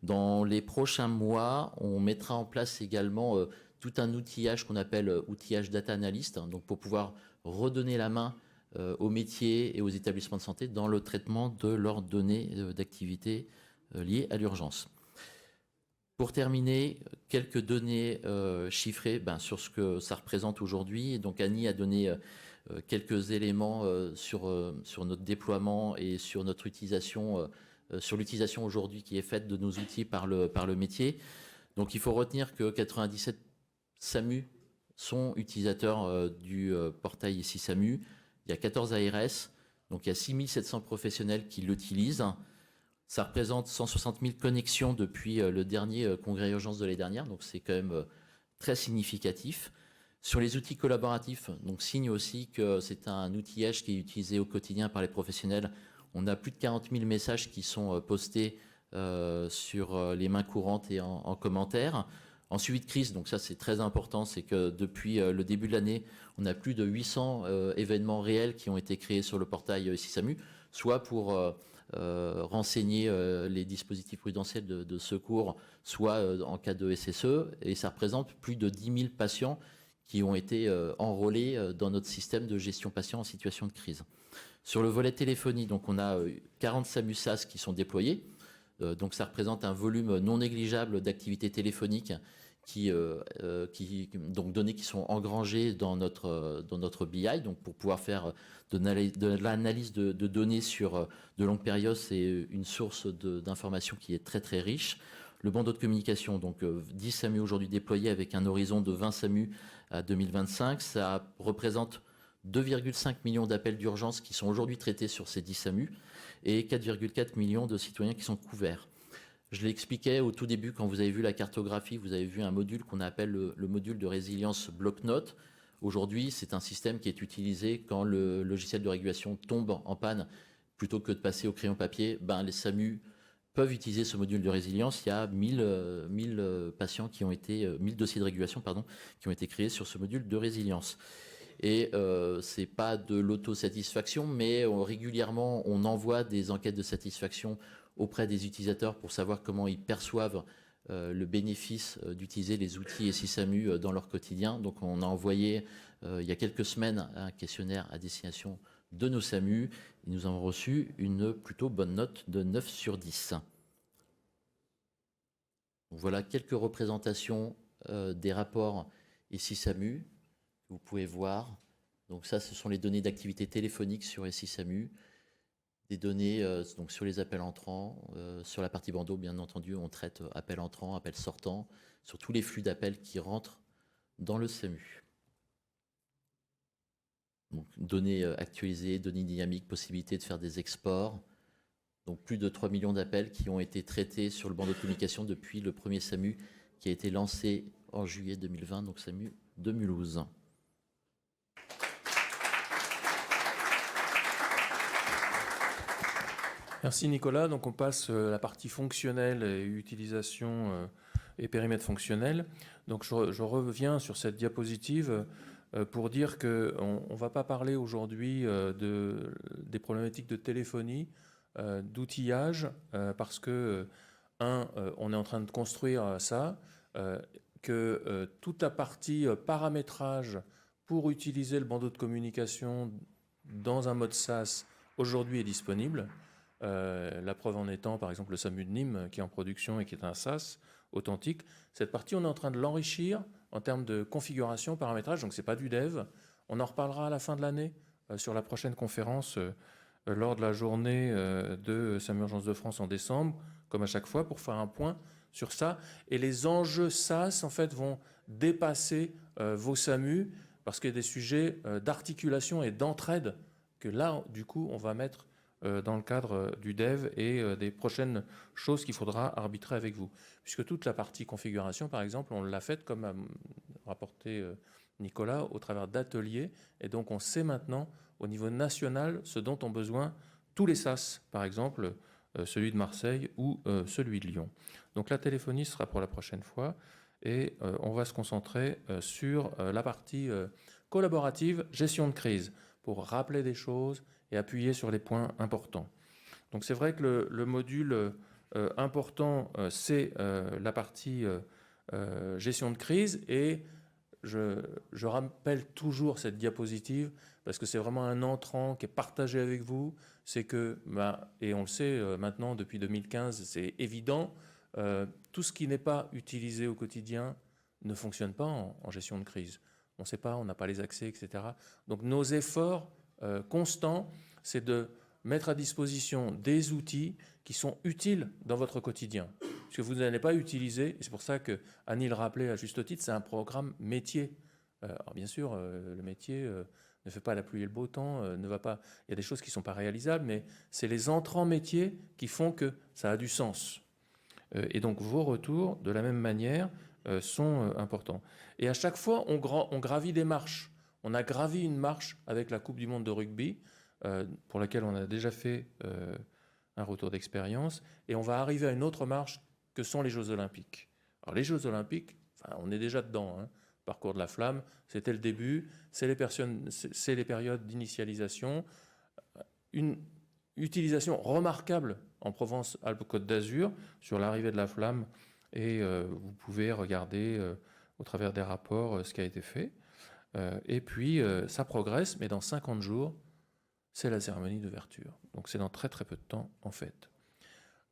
Dans les prochains mois, on mettra en place également tout un outillage qu'on appelle outillage data analyst, hein, donc pour pouvoir redonner la main aux métiers et aux établissements de santé dans le traitement de leurs données d'activité liées à l'urgence. Pour terminer, quelques données chiffrées sur ce que ça représente aujourd'hui. Donc Annie a donné quelques éléments sur notre déploiement et sur notre utilisation, sur l'utilisation aujourd'hui qui est faite de nos outils par le métier. Donc il faut retenir que 97 SAMU sont utilisateurs du portail SI SAMU. Il y a 14 ARS, donc il y a 6700 professionnels qui l'utilisent. Ça représente 160 000 connexions depuis le dernier congrès urgence de l'année dernière, donc c'est quand même très significatif. Sur les outils collaboratifs, donc signe aussi que c'est un outillage qui est utilisé au quotidien par les professionnels. On a plus de 40 000 messages qui sont postés sur les mains courantes et en commentaire. En suivi de crise, donc ça c'est très important, c'est que depuis le début de l'année, on a plus de 800 événements réels qui ont été créés sur le portail SI SAMU, soit pour renseigner les dispositifs prudentiels de secours, soit en cas de SSE, et ça représente plus de 10 000 patients qui ont été enrôlés dans notre système de gestion patient en situation de crise. Sur le volet téléphonie, donc on a 40 SAMU SAS qui sont déployés, donc ça représente un volume non négligeable d'activités téléphoniques donc données qui sont engrangées dans notre BI, donc pour pouvoir faire de l'analyse de données sur de longues périodes, c'est une source d'informations qui est très très riche. Le bandeau de communication, donc 10 SAMU aujourd'hui déployés avec un horizon de 20 SAMU à 2025, ça représente 2,5 millions d'appels d'urgence qui sont aujourd'hui traités sur ces 10 SAMU et 4,4 millions de citoyens qui sont couverts. Je l'expliquais au tout début, quand vous avez vu la cartographie, vous avez vu un module qu'on appelle le module de résilience bloc-notes. Aujourd'hui, c'est un système qui est utilisé quand le logiciel de régulation tombe en panne. Plutôt que de passer au crayon papier, les SAMU peuvent utiliser ce module de résilience. Il y a 1000 patients qui ont été, 1000 dossiers de régulation, qui ont été créés sur ce module de résilience. Et c'est pas de l'autosatisfaction, mais régulièrement, on envoie des enquêtes de satisfaction auprès des utilisateurs pour savoir comment ils perçoivent le bénéfice d'utiliser les outils SI SAMU dans leur quotidien. Donc on a envoyé il y a quelques semaines un questionnaire à destination de nos SAMU et nous avons reçu une plutôt bonne note de 9 sur 10. Donc voilà quelques représentations des rapports SI SAMU que vous pouvez voir. Donc ça, ce sont les données d'activité téléphonique sur SI SAMU. des données donc sur les appels entrants. Sur la partie bandeau, bien entendu, on traite appels entrants, appels sortants, sur tous les flux d'appels qui rentrent dans le SAMU. Donc, données actualisées, données dynamiques, possibilité de faire des exports. Donc plus de 3 millions d'appels qui ont été traités sur le bandeau de communication depuis le premier SAMU qui a été lancé en juillet 2020, donc SAMU de Mulhouse. Merci Nicolas. Donc on passe à la partie fonctionnelle et utilisation et périmètre fonctionnel. Donc je reviens sur cette diapositive pour dire qu'on ne va pas parler aujourd'hui des problématiques de téléphonie, d'outillage, parce que, on est en train de construire ça, que toute la partie paramétrage pour utiliser le bandeau de communication dans un mode SaaS aujourd'hui est disponible. La preuve en étant, par exemple, le SAMU de Nîmes qui est en production et qui est un SaaS authentique. Cette partie, on est en train de l'enrichir en termes de configuration, paramétrage, donc ce n'est pas du dev. On en reparlera à la fin de l'année sur la prochaine conférence lors de la journée de SAMU Urgence de France en décembre, comme à chaque fois, pour faire un point sur ça. Et les enjeux SaaS, en fait, vont dépasser vos SAMU parce qu'il y a des sujets d'articulation et d'entraide que là, du coup, on va mettre dans le cadre du dev et des prochaines choses qu'il faudra arbitrer avec vous. Puisque toute la partie configuration, par exemple, on l'a faite, comme a rapporté Nicolas, au travers d'ateliers. Et donc, on sait maintenant, au niveau national, ce dont ont besoin tous les SAS, par exemple, celui de Marseille ou celui de Lyon. Donc, la téléphonie sera pour la prochaine fois. Et on va se concentrer sur la partie collaborative, gestion de crise, pour rappeler des choses et appuyer sur les points importants. Donc c'est vrai que le module important, c'est la partie gestion de crise, et je rappelle toujours cette diapositive parce que c'est vraiment un entrant qui est partagé avec vous. C'est que, et on le sait maintenant depuis 2015, c'est évident, tout ce qui n'est pas utilisé au quotidien ne fonctionne pas en gestion de crise. On ne sait pas, on n'a pas les accès, etc. Donc nos efforts constants, c'est de mettre à disposition des outils qui sont utiles dans votre quotidien. Parce que vous n'allez pas utiliser, et c'est pour ça que Annie le rappelait à juste titre, c'est un programme métier. Alors bien sûr, le métier ne fait pas la pluie et le beau temps, ne va pas. Il y a des choses qui ne sont pas réalisables, mais c'est les entrants métiers qui font que ça a du sens. Et donc vos retours, de la même manière, sont importants. Et à chaque fois, on gravit des marches. On a gravi une marche avec la Coupe du Monde de rugby, pour laquelle on a déjà fait un retour d'expérience, et on va arriver à une autre marche que sont les Jeux Olympiques. Alors les Jeux Olympiques, on est déjà dedans, hein. Parcours de la flamme, c'était le début, c'est les périodes d'initialisation, une utilisation remarquable en Provence-Alpes-Côte d'Azur sur l'arrivée de la flamme, et vous pouvez regarder au travers des rapports ce qui a été fait. Et puis ça progresse, mais dans 50 jours, c'est la cérémonie d'ouverture. Donc c'est dans très très peu de temps en fait.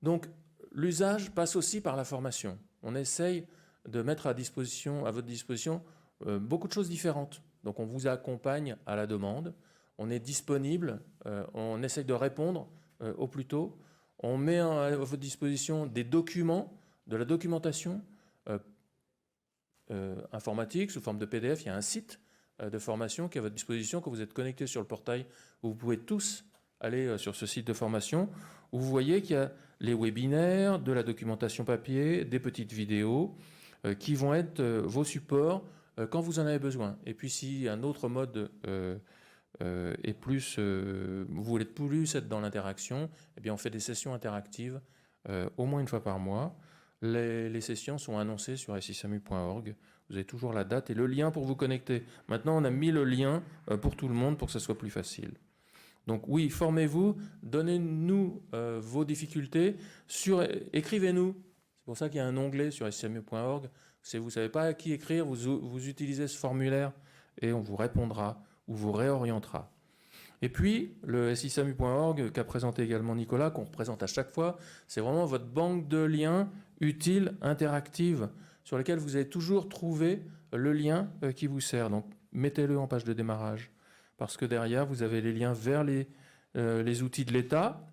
Donc l'usage passe aussi par la formation. On essaye de mettre à votre disposition beaucoup de choses différentes. Donc on vous accompagne à la demande, on est disponible, on essaye de répondre au plus tôt. On met à votre disposition des documents, de la documentation informatique sous forme de PDF. Il y a un site de formation qui est à votre disposition quand vous êtes connecté sur le portail, où vous pouvez tous aller sur ce site de formation, où vous voyez qu'il y a les webinaires, de la documentation papier, des petites vidéos qui vont être vos supports quand vous en avez besoin. Et puis si un autre mode est plus, vous voulez plus être dans l'interaction, eh bien on fait des sessions interactives au moins une fois par mois. Les sessions sont annoncées sur sisamu.org. Vous avez toujours la date et le lien pour vous connecter. Maintenant, on a mis le lien pour tout le monde pour que ce soit plus facile. Donc oui, formez-vous, donnez-nous vos difficultés, écrivez-nous. C'est pour ça qu'il y a un onglet sur sisamu.org. Si vous ne savez pas à qui écrire, vous utilisez ce formulaire et on vous répondra ou vous réorientera. Et puis, le sisamu.org qu'a présenté également Nicolas, qu'on représente à chaque fois, c'est vraiment votre banque de liens utiles, interactives, sur lesquels vous allez toujours trouver le lien qui vous sert. Donc, mettez-le en page de démarrage, parce que derrière, vous avez les liens vers les les outils de l'État,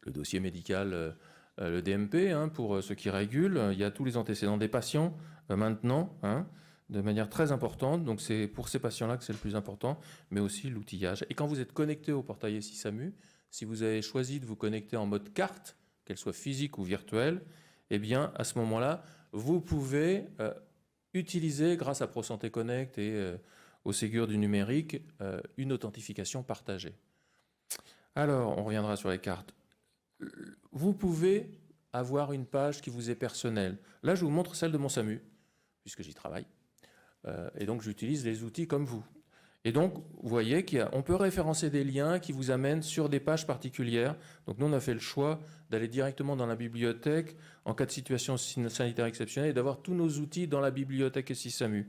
le dossier médical, le DMP, hein, pour ceux qui régulent. Il y a tous les antécédents des patients maintenant, hein, de manière très importante. Donc c'est pour ces patients-là que c'est le plus important, mais aussi l'outillage. Et quand vous êtes connecté au portail SI-SAMU, si vous avez choisi de vous connecter en mode carte, qu'elle soit physique ou virtuelle, eh bien à ce moment-là, vous pouvez utiliser, grâce à ProSanté Connect et au Ségur du numérique, une authentification partagée. Alors, on reviendra sur les cartes. Vous pouvez avoir une page qui vous est personnelle. Là, je vous montre celle de mon SAMU, puisque j'y travaille. Et donc, j'utilise les outils comme vous. Et donc, vous voyez qu'on peut référencer des liens qui vous amènent sur des pages particulières. Donc, nous, on a fait le choix d'aller directement dans la bibliothèque en cas de situation sanitaire exceptionnelle et d'avoir tous nos outils dans la bibliothèque SI-SAMU.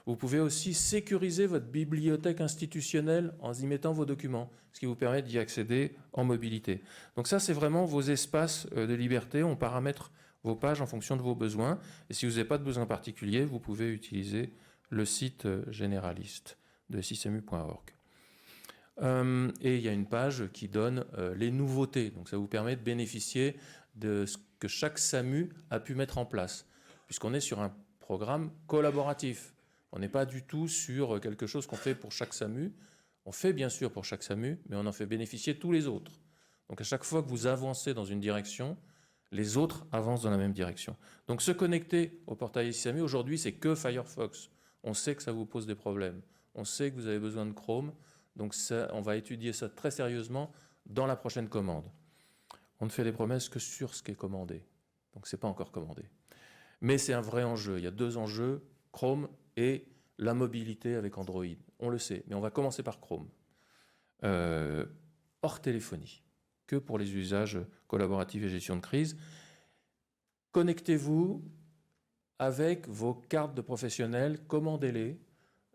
Vous pouvez aussi sécuriser votre bibliothèque institutionnelle en y mettant vos documents, ce qui vous permet d'y accéder en mobilité. Donc ça, c'est vraiment vos espaces de liberté. On paramètre vos pages en fonction de vos besoins. Et si vous n'avez pas de besoin particulier, vous pouvez utiliser le site généraliste de sisamu.org. Et il y a une page qui donne les nouveautés. Donc ça vous permet de bénéficier de ce que chaque SAMU a pu mettre en place, puisqu'on est sur un programme collaboratif. On n'est pas du tout sur quelque chose qu'on fait pour chaque SAMU. On fait bien sûr pour chaque SAMU, mais on en fait bénéficier tous les autres. Donc à chaque fois que vous avancez dans une direction, les autres avancent dans la même direction. Donc se connecter au portail SI-SAMU, aujourd'hui, c'est que Firefox. On sait que ça vous pose des problèmes. On sait que vous avez besoin de Chrome. Donc ça, on va étudier ça très sérieusement dans la prochaine commande. On ne fait les promesses que sur ce qui est commandé. Donc ce n'est pas encore commandé. Mais c'est un vrai enjeu. Il y a deux enjeux, Chrome et la mobilité avec Android. On le sait, mais on va commencer par Chrome. Hors téléphonie, que pour les usages collaboratifs et gestion de crise. Connectez-vous avec vos cartes de professionnels, commandez-les.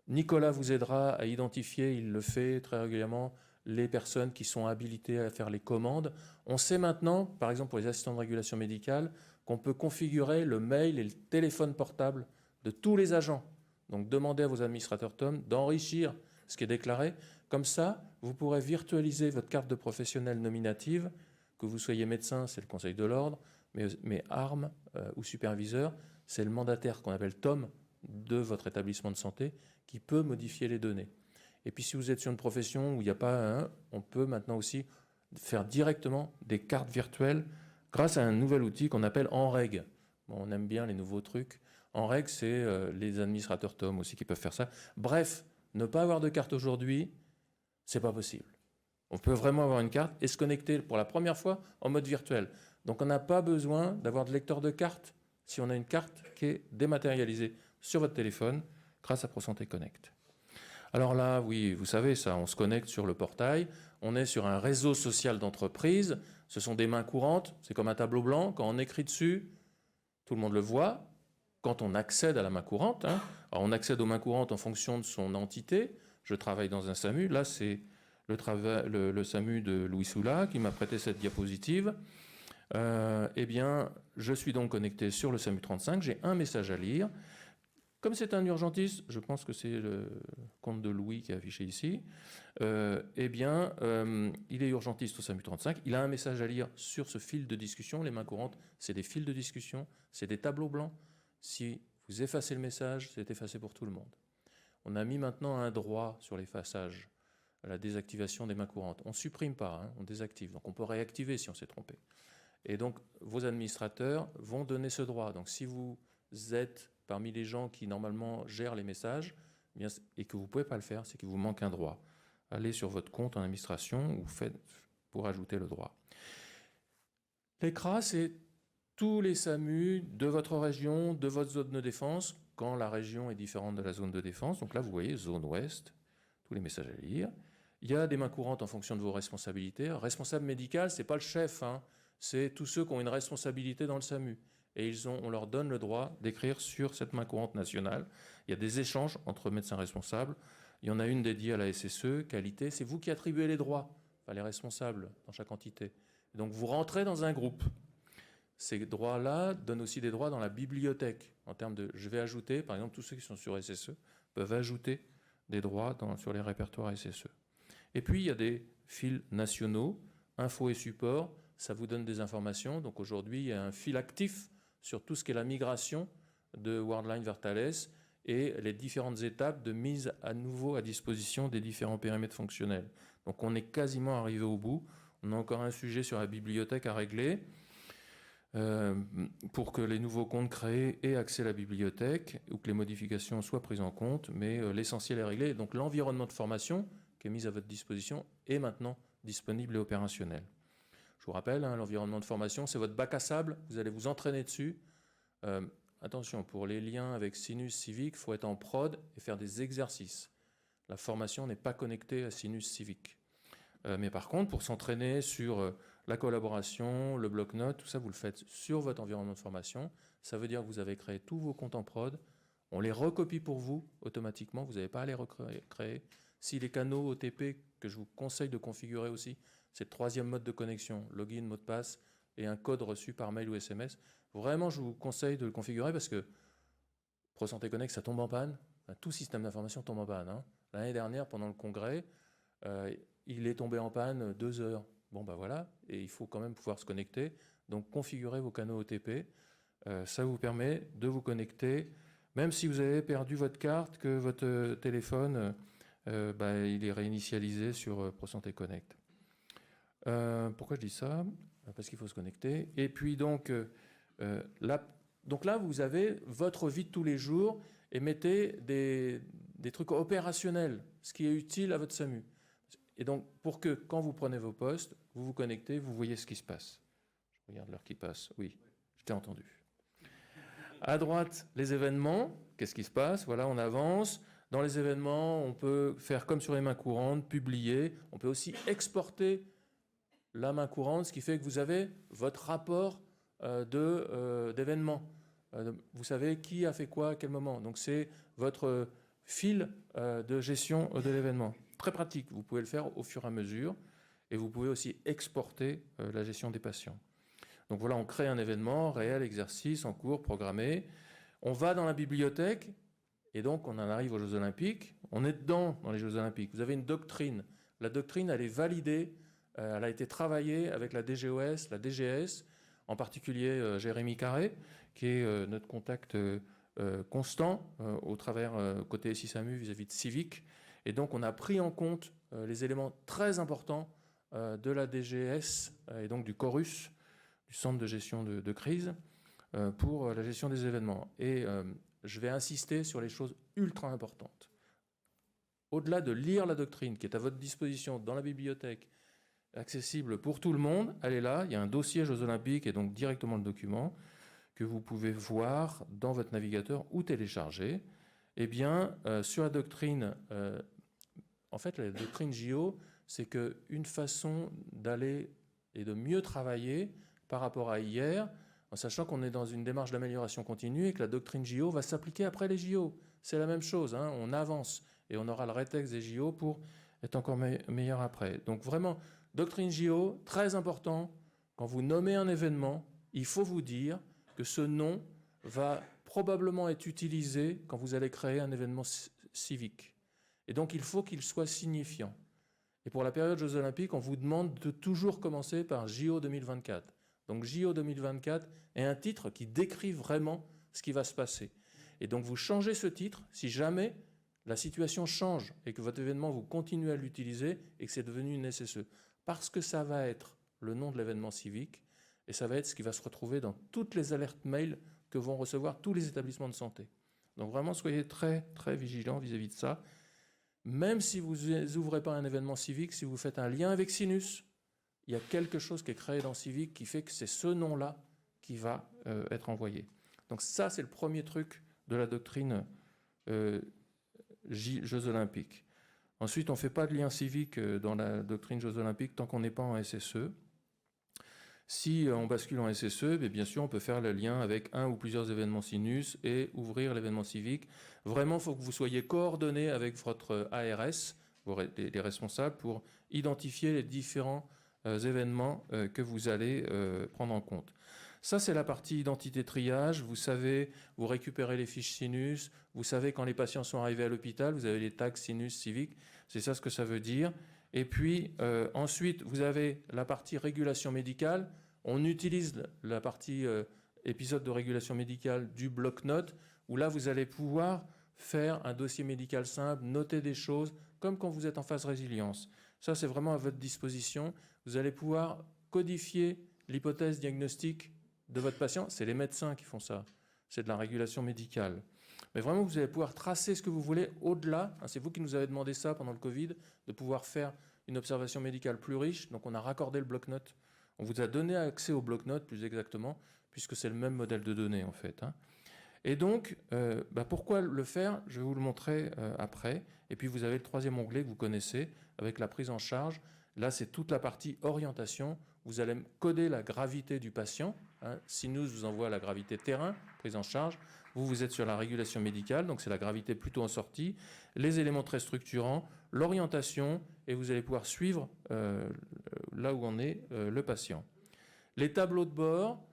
Nicolas vous aidera à identifier, il le fait très régulièrement, les personnes qui sont habilitées à faire les commandes. On sait maintenant, par exemple pour les assistants de régulation médicale, qu'on peut configurer le mail et le téléphone portable de tous les agents. Donc demandez à vos administrateurs TOM d'enrichir ce qui est déclaré. Comme ça, vous pourrez virtualiser votre carte de professionnel nominative, que vous soyez médecin, c'est le Conseil de l'Ordre, mais ARM ou superviseur, c'est le mandataire qu'on appelle TOM de votre établissement de santé qui peut modifier les données. Et puis si vous êtes sur une profession où il n'y a pas un, on peut maintenant aussi faire directement des cartes virtuelles grâce à un nouvel outil qu'on appelle EnReg. Bon, on aime bien les nouveaux trucs. EnReg, c'est les administrateurs TOM aussi qui peuvent faire ça. Bref, ne pas avoir de carte aujourd'hui, c'est pas possible. On peut vraiment avoir une carte et se connecter pour la première fois en mode virtuel. Donc on n'a pas besoin d'avoir de lecteur de carte si on a une carte qui est dématérialisée sur votre téléphone grâce à ProSanté Connect. Alors là, oui, vous savez ça, on se connecte sur le portail, on est sur un réseau social d'entreprise, ce sont des mains courantes, c'est comme un tableau blanc, quand on écrit dessus, tout le monde le voit. Quand on accède à la main courante, alors on accède aux mains courantes en fonction de son entité. Je travaille dans un SAMU, là c'est le SAMU de Louis Soula qui m'a prêté cette diapositive. Eh bien, je suis donc connecté sur le SAMU 35, j'ai un message à lire. Comme c'est un urgentiste, je pense que c'est le compte de Louis qui est affiché ici, eh bien, il est urgentiste au SAMU 35, il a un message à lire sur ce fil de discussion. Les mains courantes, c'est des fils de discussion, c'est des tableaux blancs. Si vous effacez le message, c'est effacé pour tout le monde. On a mis maintenant un droit sur l'effaçage, la désactivation des mains courantes. On ne supprime pas, hein, on désactive. Donc on peut réactiver si on s'est trompé. Et donc vos administrateurs vont donner ce droit. Donc si vous êtes parmi les gens qui normalement gèrent les messages, eh bien, et que vous ne pouvez pas le faire, c'est qu'il vous manque un droit. Allez sur votre compte en administration ou faites pour ajouter le droit. L'ECRA, c'est tous les SAMU de votre région, de votre zone de défense, quand la région est différente de la zone de défense. Donc là, vous voyez, zone ouest, tous les messages à lire. Il y a des mains courantes en fonction de vos responsabilités. Responsable médical, ce n'est pas le chef, hein, c'est tous ceux qui ont une responsabilité dans le SAMU. Et on leur donne le droit d'écrire sur cette main courante nationale. Il y a des échanges entre médecins responsables. Il y en a une dédiée à la SSE, qualité. C'est vous qui attribuez les droits, enfin les responsables dans chaque entité. Et donc vous rentrez dans un groupe. Ces droits-là donnent aussi des droits dans la bibliothèque. En termes de, je vais ajouter, par exemple, tous ceux qui sont sur SSE peuvent ajouter des droits sur les répertoires SSE. Et puis, il y a des fils nationaux, info et support, ça vous donne des informations. Donc aujourd'hui, il y a un fil actif sur tout ce qui est la migration de Worldline vers Thales et les différentes étapes de mise à nouveau à disposition des différents périmètres fonctionnels. Donc on est quasiment arrivé au bout. On a encore un sujet sur la bibliothèque à régler pour que les nouveaux comptes créés aient accès à la bibliothèque ou que les modifications soient prises en compte, mais l'essentiel est réglé. Donc l'environnement de formation qui est mis à votre disposition est maintenant disponible et opérationnel. Je vous rappelle, l'environnement de formation, c'est votre bac à sable, vous allez vous entraîner dessus. Attention, pour les liens avec Sinus Civic, il faut être en prod et faire des exercices. La formation n'est pas connectée à Sinus Civic. Mais par contre, pour s'entraîner sur la collaboration, le bloc-notes, tout ça, vous le faites sur votre environnement de formation. Ça veut dire que vous avez créé tous vos comptes en prod. On les recopie pour vous automatiquement. Vous n'avez pas à les recréer. Si les canaux OTP que je vous conseille de configurer aussi, c'est le troisième mode de connexion, login, mot de passe et un code reçu par mail ou SMS. Vraiment, je vous conseille de le configurer parce que ProSanté Connect, ça tombe en panne. Tout système d'information tombe en panne. L'année dernière, pendant le congrès, il est tombé en panne 2 heures. Bon, ben voilà, et il faut quand même pouvoir se connecter. Donc, configurez vos canaux OTP. Ça vous permet de vous connecter, même si vous avez perdu votre carte, que votre téléphone, il est réinitialisé sur ProSanté Connect. Pourquoi je dis ça? Parce qu'il faut se connecter. Et puis, donc là, vous avez votre vie de tous les jours et mettez des trucs opérationnels, ce qui est utile à votre SAMU. Et donc, pour que, quand vous prenez vos postes, vous vous connectez, vous voyez ce qui se passe. Je regarde l'heure qui passe. Oui, je t'ai entendu. À droite, les événements. Qu'est-ce qui se passe? Voilà, on avance. Dans les événements, on peut faire comme sur les mains courantes, publier. On peut aussi exporter la main courante, ce qui fait que vous avez votre rapport d'événements. Vous savez qui a fait quoi à quel moment. Donc, c'est votre fil de gestion de l'événement. Très pratique, vous pouvez le faire au fur et à mesure et vous pouvez aussi exporter la gestion des patients. Donc voilà, on crée un événement réel, exercice, en cours, programmé. On va dans la bibliothèque et donc on en arrive aux Jeux Olympiques. On est dedans dans les Jeux Olympiques. Vous avez une doctrine. La doctrine, elle est validée, elle a été travaillée avec la DGOS, la DGS, en particulier Jérémy Carré, qui est notre contact constant au travers côté SISAMU vis-à-vis de Civic. Et donc, on a pris en compte les éléments très importants de la DGS et donc du CORUS, du Centre de gestion de crise, pour la gestion des événements. Et je vais insister sur les choses ultra importantes. Au-delà de lire la doctrine qui est à votre disposition dans la bibliothèque, accessible pour tout le monde, elle est là. Il y a un dossier Jeux Olympiques et donc directement le document que vous pouvez voir dans votre navigateur ou télécharger. Eh bien, sur la doctrine, en fait, la doctrine JO, c'est qu'une façon d'aller et de mieux travailler par rapport à hier, en sachant qu'on est dans une démarche d'amélioration continue et que la doctrine JO va s'appliquer après les JO. C'est la même chose, on avance et on aura le rétexte des JO pour être encore meilleur après. Donc vraiment, doctrine JO, très important, quand vous nommez un événement, il faut vous dire que ce nom va probablement être utilisé quand vous allez créer un événement civique. Et donc, il faut qu'il soit signifiant. Et pour la période Jeux Olympiques, on vous demande de toujours commencer par JO 2024. Donc, JO 2024 est un titre qui décrit vraiment ce qui va se passer. Et donc, vous changez ce titre si jamais la situation change et que votre événement, vous continuez à l'utiliser et que c'est devenu une SSE. Parce que ça va être le nom de l'événement civique et ça va être ce qui va se retrouver dans toutes les alertes mail que vont recevoir tous les établissements de santé. Donc, vraiment, soyez très, très vigilants vis-à-vis de ça. Même si vous n'ouvrez pas un événement civique, si vous faites un lien avec Sinus, il y a quelque chose qui est créé dans Civic qui fait que c'est ce nom-là qui va être envoyé. Donc ça, c'est le premier truc de la doctrine Jeux Olympiques. Ensuite, on ne fait pas de lien civique dans la doctrine Jeux Olympiques tant qu'on n'est pas en SSE. Si on bascule en SSE, bien sûr, on peut faire le lien avec un ou plusieurs événements Sinus et ouvrir l'événement civique. Vraiment, il faut que vous soyez coordonnés avec votre ARS, les responsables, pour identifier les différents événements que vous allez prendre en compte. Ça, c'est la partie identité triage. Vous savez, vous récupérez les fiches Sinus. Vous savez, quand les patients sont arrivés à l'hôpital, vous avez les tags Sinus, Civic. C'est ça ce que ça veut dire. Et puis ensuite, vous avez la partie régulation médicale. On utilise la partie épisode de régulation médicale du bloc-notes, où là, vous allez pouvoir faire un dossier médical simple, noter des choses, comme quand vous êtes en phase résilience. Ça, c'est vraiment à votre disposition. Vous allez pouvoir codifier l'hypothèse diagnostique de votre patient. C'est les médecins qui font ça. C'est de la régulation médicale. Mais vraiment, vous allez pouvoir tracer ce que vous voulez au-delà. C'est vous qui nous avez demandé ça pendant le Covid, de pouvoir faire une observation médicale plus riche. Donc, on a raccordé le bloc-notes. On vous a donné accès au bloc-notes, plus exactement, puisque c'est le même modèle de données, en fait. Et donc, pourquoi le faire? Je vais vous le montrer après. Et puis, vous avez le troisième onglet que vous connaissez, avec la prise en charge. Là, c'est toute la partie orientation. Vous allez coder la gravité du patient. Sinus vous envoie la gravité terrain, prise en charge. Vous êtes sur la régulation médicale, donc c'est la gravité plutôt en sortie. Les éléments très structurants, l'orientation, et vous allez pouvoir suivre là où en est le patient. Les tableaux de bord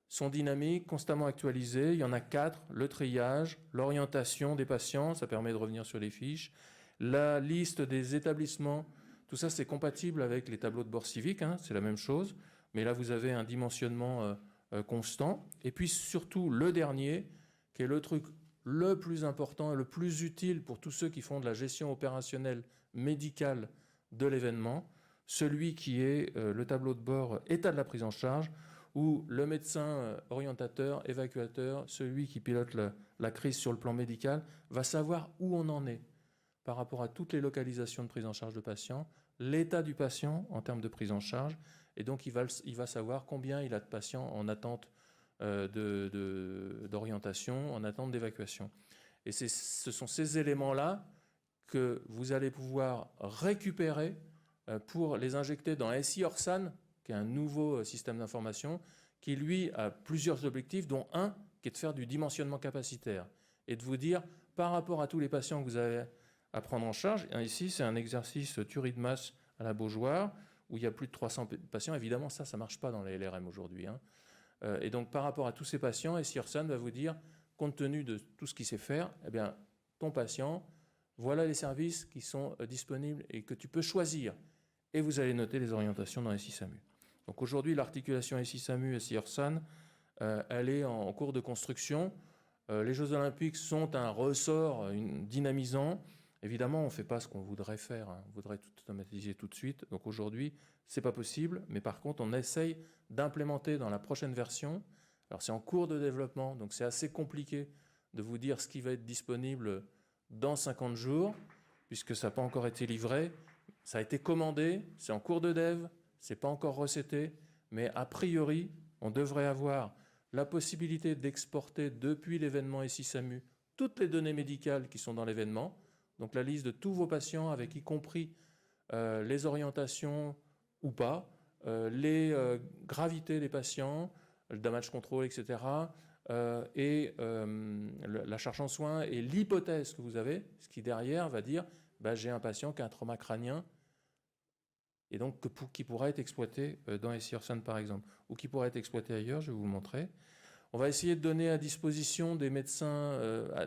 sont dynamiques, constamment actualisés. Il y en a 4. Le triage, l'orientation des patients, ça permet de revenir sur les fiches. La liste des établissements, tout ça c'est compatible avec les tableaux de bord civiques, c'est la même chose. Mais là vous avez un dimensionnement constant. Et puis surtout le dernier, qui est le truc le plus important et le plus utile pour tous ceux qui font de la gestion opérationnelle médicale de l'événement, celui qui est le tableau de bord état de la prise en charge, où le médecin orientateur, évacuateur, celui qui pilote la crise sur le plan médical, va savoir où on en est par rapport à toutes les localisations de prise en charge de patients, l'état du patient en termes de prise en charge, et donc il va savoir combien il a de patients en attente d'orientation, en attente d'évacuation. Et ce sont ces éléments-là que vous allez pouvoir récupérer pour les injecter dans SI Orsan, qui est un nouveau système d'information, qui lui a plusieurs objectifs, dont un qui est de faire du dimensionnement capacitaire et de vous dire, par rapport à tous les patients que vous avez à prendre en charge, ici c'est un exercice tuerie de masse à la Beaujoire, où il y a plus de 300 patients, évidemment ça ne marche pas dans les LRM aujourd'hui. Et donc par rapport à tous ces patients, SI Orsan va vous dire, compte tenu de tout ce qu'il sait faire, eh bien, ton patient, voilà les services qui sont disponibles et que tu peux choisir. Et vous allez noter les orientations dans SI SAMU. Donc aujourd'hui, l'articulation SI SAMU, SI Orsan, elle est en cours de construction. Les Jeux Olympiques sont un ressort dynamisant. Évidemment, on ne fait pas ce qu'on voudrait faire. On voudrait tout automatiser tout de suite. Donc aujourd'hui, ce n'est pas possible. Mais par contre, on essaye d'implémenter dans la prochaine version. Alors c'est en cours de développement, donc c'est assez compliqué de vous dire ce qui va être disponible dans 50 jours, puisque ça n'a pas encore été livré. Ça a été commandé, c'est en cours de dev, ce n'est pas encore recetté, mais a priori, on devrait avoir la possibilité d'exporter depuis l'événement SI SAMU toutes les données médicales qui sont dans l'événement, donc la liste de tous vos patients, avec y compris les orientations ou pas, les gravités des patients, le damage control, etc., et la charge en soins et l'hypothèse que vous avez, ce qui derrière va dire j'ai un patient qui a un trauma crânien et donc qui pourra être exploité dans SI Orsan par exemple, ou qui pourra être exploité ailleurs, je vais vous le montrer. On va essayer de donner à disposition des médecins,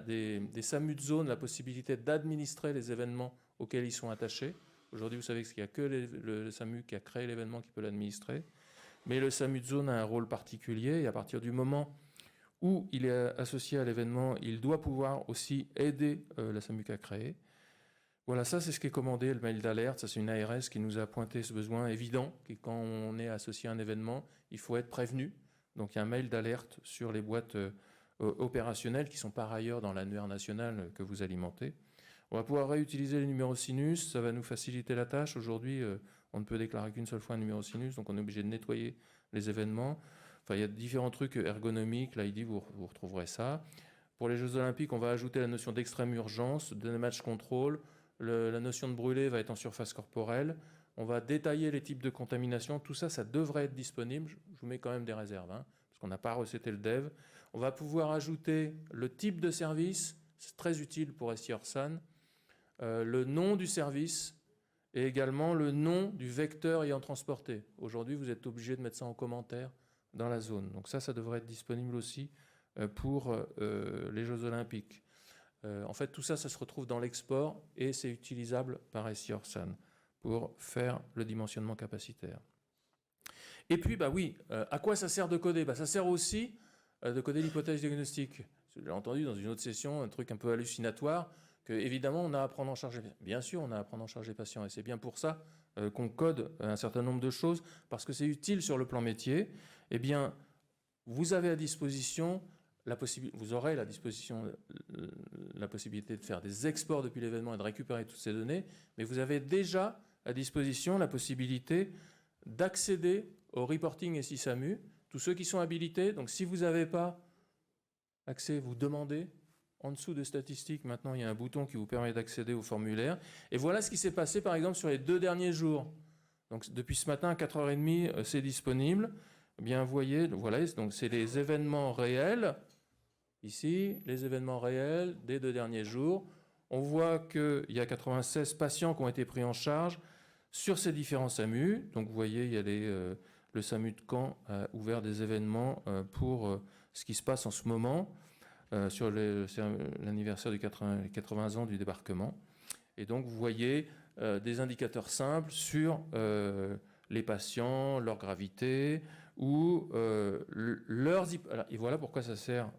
des SAMU de zone, la possibilité d'administrer les événements auxquels ils sont attachés. Aujourd'hui, vous savez qu'il n'y a que le SAMU qui a créé l'événement qui peut l'administrer. Mais le SAMU de zone a un rôle particulier et à partir du moment où il est associé à l'événement, il doit pouvoir aussi aider la SAMU qui a créé. Voilà, ça c'est ce qui est commandé, le mail d'alerte. Ça c'est une ARS qui nous a pointé ce besoin évident, que quand on est associé à un événement, il faut être prévenu. Donc il y a un mail d'alerte sur les boîtes opérationnelles qui sont par ailleurs dans l'annuaire national que vous alimentez. On va pouvoir réutiliser les numéros sinus, ça va nous faciliter la tâche. Aujourd'hui, on ne peut déclarer qu'une seule fois un numéro sinus, donc on est obligé de nettoyer les événements. Enfin, il y a différents trucs ergonomiques, là il dit vous retrouverez ça. Pour les Jeux Olympiques, on va ajouter la notion d'extrême urgence, de match control. La notion de brûlé va être en surface corporelle. On va détailler les types de contamination. Tout ça, ça devrait être disponible. Je vous mets quand même des réserves, parce qu'on n'a pas recetté le dev. On va pouvoir ajouter le type de service. C'est très utile pour SI Orsan. Le nom du service et également le nom du vecteur ayant transporté. Aujourd'hui, vous êtes obligé de mettre ça en commentaire dans la zone. Donc ça devrait être disponible aussi pour les Jeux Olympiques. En fait, tout ça, ça se retrouve dans l'export et c'est utilisable par SI Orsan. pour faire le dimensionnement capacitaire. Et puis, bah oui, à quoi ça sert de coder? Ça sert aussi de coder l'hypothèse diagnostique. J'ai entendu dans une autre session un truc un peu hallucinatoire, que évidemment on a à prendre en charge. Bien sûr, on a à prendre en charge les patients, et c'est bien pour ça qu'on code un certain nombre de choses, parce que c'est utile sur le plan métier. Eh bien, vous avez à disposition vous aurez à disposition la possibilité de faire des exports depuis l'événement et de récupérer toutes ces données, mais vous avez déjà à disposition la possibilité d'accéder au reporting SI-SAMU, tous ceux qui sont habilités. Donc si vous n'avez pas accès, vous demandez. En dessous de statistiques, maintenant, il y a un bouton qui vous permet d'accéder au formulaire. Et voilà ce qui s'est passé, par exemple, sur les 2 derniers jours. Donc depuis ce matin, à 4h30, c'est disponible. Eh bien, vous voyez, voilà, donc c'est les événements réels. Ici, les événements réels des 2 derniers jours. On voit qu'il y a 96 patients qui ont été pris en charge sur ces différents SAMU. Donc vous voyez, il y a le SAMU de Caen a ouvert des événements pour ce qui se passe en ce moment sur l'anniversaire du 80 ans du débarquement. Et donc vous voyez des indicateurs simples sur les patients, leur gravité ou leurs... Et voilà pourquoi ça sert.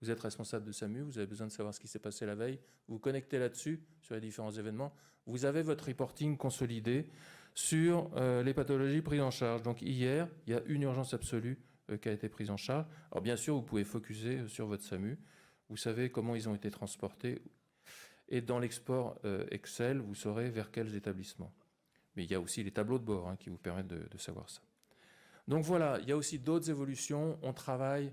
Vous êtes responsable de SAMU, vous avez besoin de savoir ce qui s'est passé la veille, vous vous connectez là-dessus, sur les différents événements, vous avez votre reporting consolidé sur les pathologies prises en charge. Donc hier, il y a une urgence absolue qui a été prise en charge. Alors bien sûr, vous pouvez focuser sur votre SAMU, vous savez comment ils ont été transportés, et dans l'export Excel, vous saurez vers quels établissements. Mais il y a aussi les tableaux de bord qui vous permettent de savoir ça. Donc voilà, il y a aussi d'autres évolutions, on travaille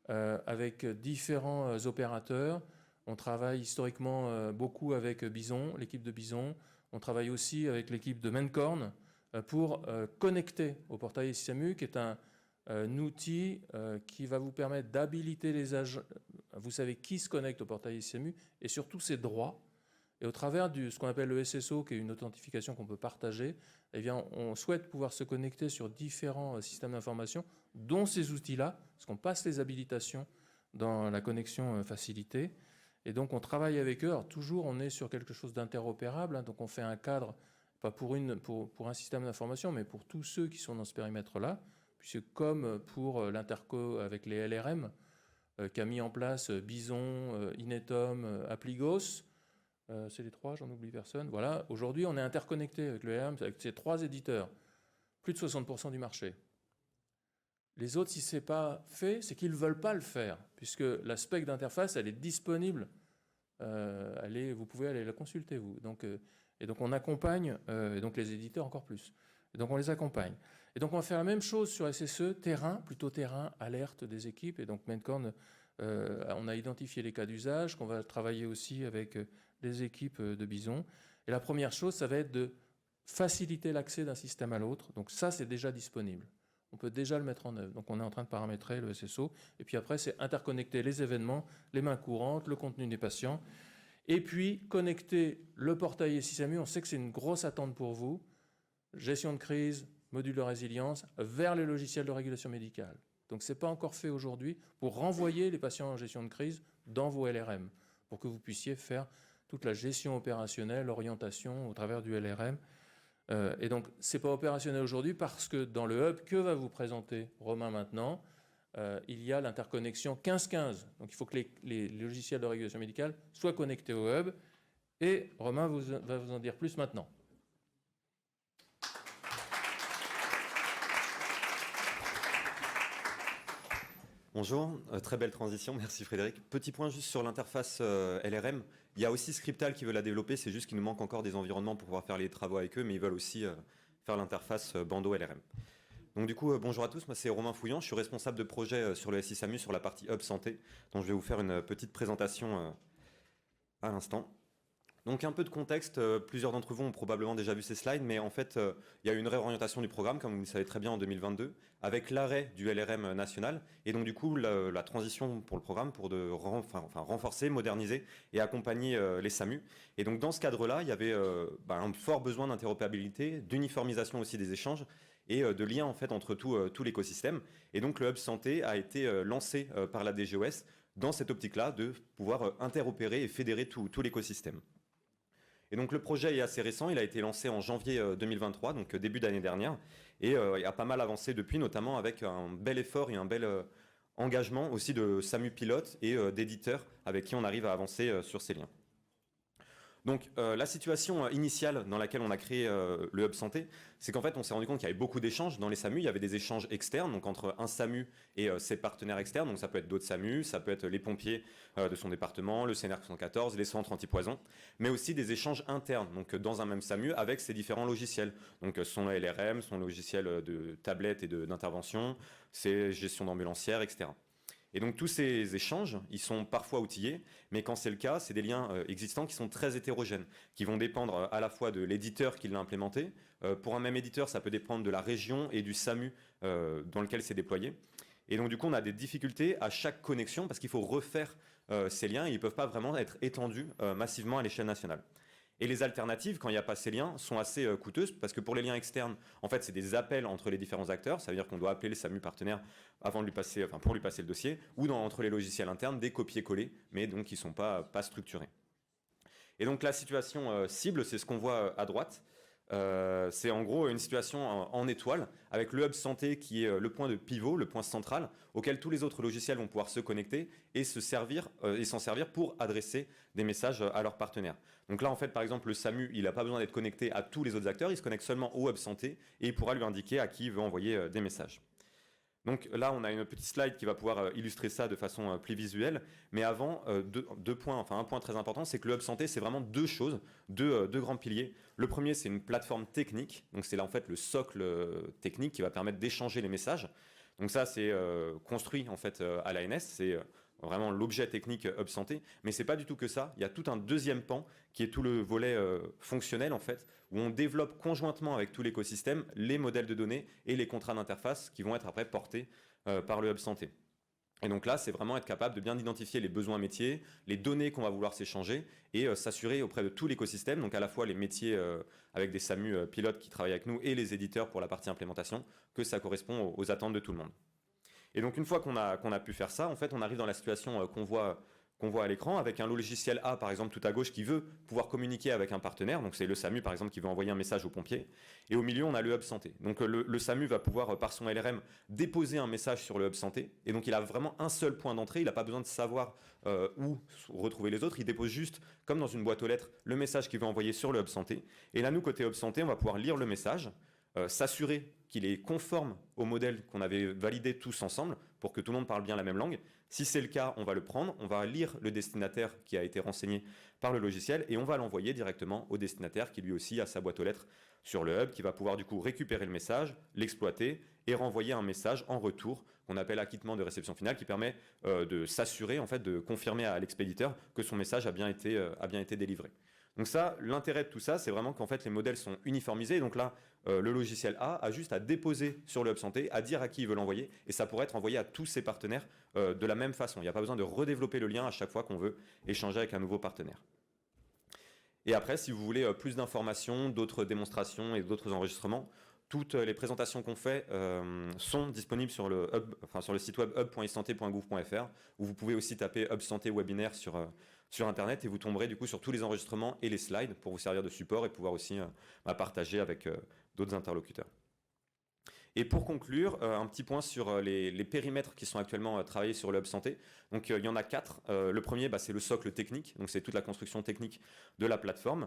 avec différents opérateurs. On travaille historiquement beaucoup avec Bison, l'équipe de Bison. On travaille aussi avec l'équipe de Mencorn pour connecter au portail SI-SAMU, qui est un outil qui va vous permettre d'habiliter les agents. Vous savez qui se connecte au portail SI-SAMU et surtout ses droits. Et au travers de ce qu'on appelle le SSO, qui est une authentification qu'on peut partager, eh bien, on souhaite pouvoir se connecter sur différents systèmes d'information, dont ces outils-là, parce qu'on passe les habilitations dans la connexion facilitée. Et donc, on travaille avec eux. Alors, toujours, on est sur quelque chose d'interopérable. Donc, on fait un cadre, pas pour un système d'information, mais pour tous ceux qui sont dans ce périmètre-là. Puisque, comme pour l'interco avec les LRM, qu'a mis en place Bison, Inetum, Appligos, c'est les 3, j'en oublie personne. Voilà, aujourd'hui, on est interconnecté avec le LRM, avec ces 3 éditeurs. Plus de 60% du marché. Les autres, si ce n'est pas fait, c'est qu'ils ne veulent pas le faire, puisque la spec d'interface, elle est disponible. Vous pouvez aller la consulter, vous. Et donc, on accompagne, et donc les éditeurs encore plus. Et donc, on les accompagne. Et donc, on va faire la même chose sur SSE, plutôt terrain, alerte des équipes. Et donc, Mencorn, on a identifié les cas d'usage, qu'on va travailler aussi avec les équipes de Bison. Et la première chose, ça va être de faciliter l'accès d'un système à l'autre. Donc ça, c'est déjà disponible. On peut déjà le mettre en œuvre. Donc on est en train de paramétrer le SSO. Et puis après, c'est interconnecter les événements, les mains courantes, le contenu des patients. Et puis connecter le portail SI-SAMU. On sait que c'est une grosse attente pour vous. Gestion de crise, module de résilience, vers les logiciels de régulation médicale. Donc ce n'est pas encore fait aujourd'hui pour renvoyer les patients en gestion de crise dans vos LRM, pour que vous puissiez faire toute la gestion opérationnelle, l'orientation au travers du LRM. Et donc, ce n'est pas opérationnel aujourd'hui parce que dans le hub que va vous présenter Romain maintenant, il y a l'interconnexion 15-15. Donc, il faut que les logiciels de régulation médicale soient connectés au hub. Et Romain va vous en dire plus maintenant. Bonjour, très belle transition, merci Frédéric. Petit point juste sur l'interface LRM. Il y a aussi Scriptal qui veut la développer, c'est juste qu'il nous manque encore des environnements pour pouvoir faire les travaux avec eux, mais ils veulent aussi faire l'interface Bandeau LRM. Donc du coup, bonjour à tous, moi c'est Romain Fouillant, je suis responsable de projet sur le SI-SAMU sur la partie Hub Santé, dont je vais vous faire une petite présentation à l'instant. Donc un peu de contexte, plusieurs d'entre vous ont probablement déjà vu ces slides, mais en fait, il y a eu une réorientation du programme, comme vous le savez très bien, en 2022, avec l'arrêt du LRM national, et donc du coup, la transition pour le programme, pour renforcer, moderniser et accompagner les SAMU. Et donc dans ce cadre-là, il y avait un fort besoin d'interopérabilité, d'uniformisation aussi des échanges, et de lien en fait entre tout l'écosystème. Et donc le Hub Santé a été lancé par la DGOS dans cette optique-là de pouvoir interopérer et fédérer tout l'écosystème. Et donc le projet est assez récent, il a été lancé en janvier 2023, donc début d'année dernière, et il a pas mal avancé depuis, notamment avec un bel effort et un bel engagement aussi de SAMU pilotes et d'éditeurs avec qui on arrive à avancer sur ces liens. Donc la situation initiale dans laquelle on a créé le Hub Santé, c'est qu'en fait on s'est rendu compte qu'il y avait beaucoup d'échanges dans les SAMU, il y avait des échanges externes, donc entre un SAMU et ses partenaires externes, donc ça peut être d'autres SAMU, ça peut être les pompiers de son département, le CNR 114, les centres antipoison, mais aussi des échanges internes, donc dans un même SAMU avec ses différents logiciels, donc son LRM, son logiciel de tablette et d'intervention, ses gestions d'ambulancières, etc. Et donc tous ces échanges, ils sont parfois outillés, mais quand c'est le cas, c'est des liens existants qui sont très hétérogènes, qui vont dépendre à la fois de l'éditeur qui l'a implémenté. Pour un même éditeur, ça peut dépendre de la région et du SAMU dans lequel c'est déployé. Et donc du coup, on a des difficultés à chaque connexion parce qu'il faut refaire ces liens et ils ne peuvent pas vraiment être étendus massivement à l'échelle nationale. Et les alternatives, quand il n'y a pas ces liens, sont assez coûteuses parce que pour les liens externes, en fait, c'est des appels entre les différents acteurs. Ça veut dire qu'on doit appeler le SAMU partenaire avant de lui passer, enfin, pour lui passer le dossier, ou entre les logiciels internes, des copier-coller, mais donc qui ne sont pas structurés. Et donc la situation cible, c'est ce qu'on voit à droite. C'est en gros une situation en étoile avec le Hub Santé qui est le point de pivot, le point central auquel tous les autres logiciels vont pouvoir se connecter et s'en servir pour adresser des messages à leurs partenaires. Donc là en fait par exemple le SAMU il n'a pas besoin d'être connecté à tous les autres acteurs, il se connecte seulement au Hub Santé et il pourra lui indiquer à qui il veut envoyer des messages. Donc là, on a une petite slide qui va pouvoir illustrer ça de façon plus visuelle. Mais avant, deux points, enfin un point très important, c'est que le Hub Santé, c'est vraiment deux choses, deux grands piliers. Le premier, c'est une plateforme technique. Donc c'est là en fait le socle technique qui va permettre d'échanger les messages. Donc ça, c'est construit en fait à l'ANS. C'est vraiment l'objet technique Hub Santé. Mais c'est pas du tout que ça. Il y a tout un deuxième pan qui est tout le volet fonctionnel en fait, où on développe conjointement avec tout l'écosystème les modèles de données et les contrats d'interface qui vont être après portés par le Hub Santé. Et donc là, c'est vraiment être capable de bien identifier les besoins métiers, les données qu'on va vouloir s'échanger et s'assurer auprès de tout l'écosystème, donc à la fois les métiers avec des SAMU pilotes qui travaillent avec nous et les éditeurs pour la partie implémentation, que ça correspond aux attentes de tout le monde. Et donc une fois qu'on a pu faire ça, en fait, on arrive dans la situation qu'on voit à l'écran avec un logiciel A, par exemple, tout à gauche, qui veut pouvoir communiquer avec un partenaire. Donc c'est le SAMU, par exemple, qui veut envoyer un message aux pompiers. Et au milieu, on a le Hub Santé. Donc le SAMU va pouvoir, par son LRM, déposer un message sur le Hub Santé. Et donc il a vraiment un seul point d'entrée. Il n'a pas besoin de savoir où retrouver les autres. Il dépose juste, comme dans une boîte aux lettres, le message qu'il veut envoyer sur le Hub Santé. Et là, nous, côté Hub Santé, on va pouvoir lire le message, s'assurer qu'il est conforme au modèle qu'on avait validé tous ensemble pour que tout le monde parle bien la même langue. Si c'est le cas, on va le prendre, on va lire le destinataire qui a été renseigné par le logiciel et on va l'envoyer directement au destinataire qui lui aussi a sa boîte aux lettres sur le hub, qui va pouvoir du coup récupérer le message, l'exploiter et renvoyer un message en retour qu'on appelle acquittement de réception finale qui permet de s'assurer, en fait, de confirmer à l'expéditeur que son message a bien été délivré. Donc ça, l'intérêt de tout ça, c'est vraiment qu'en fait les modèles sont uniformisés. Donc là, le logiciel A juste à déposer sur le Hub Santé, à dire à qui il veut l'envoyer, et ça pourrait être envoyé à tous ses partenaires de la même façon. Il n'y a pas besoin de redévelopper le lien à chaque fois qu'on veut échanger avec un nouveau partenaire. Et après, si vous voulez plus d'informations, d'autres démonstrations et d'autres enregistrements, toutes les présentations qu'on fait sont disponibles sur le site web hub.isanté.gouv.fr, où vous pouvez aussi taper Hub Santé webinaire sur Internet et vous tomberez du coup sur tous les enregistrements et les slides pour vous servir de support et pouvoir aussi partager avec d'autres interlocuteurs. Et pour conclure, un petit point sur les périmètres qui sont actuellement travaillés sur le Hub Santé. Donc il y en a 4. Le premier, c'est le socle technique, donc c'est toute la construction technique de la plateforme.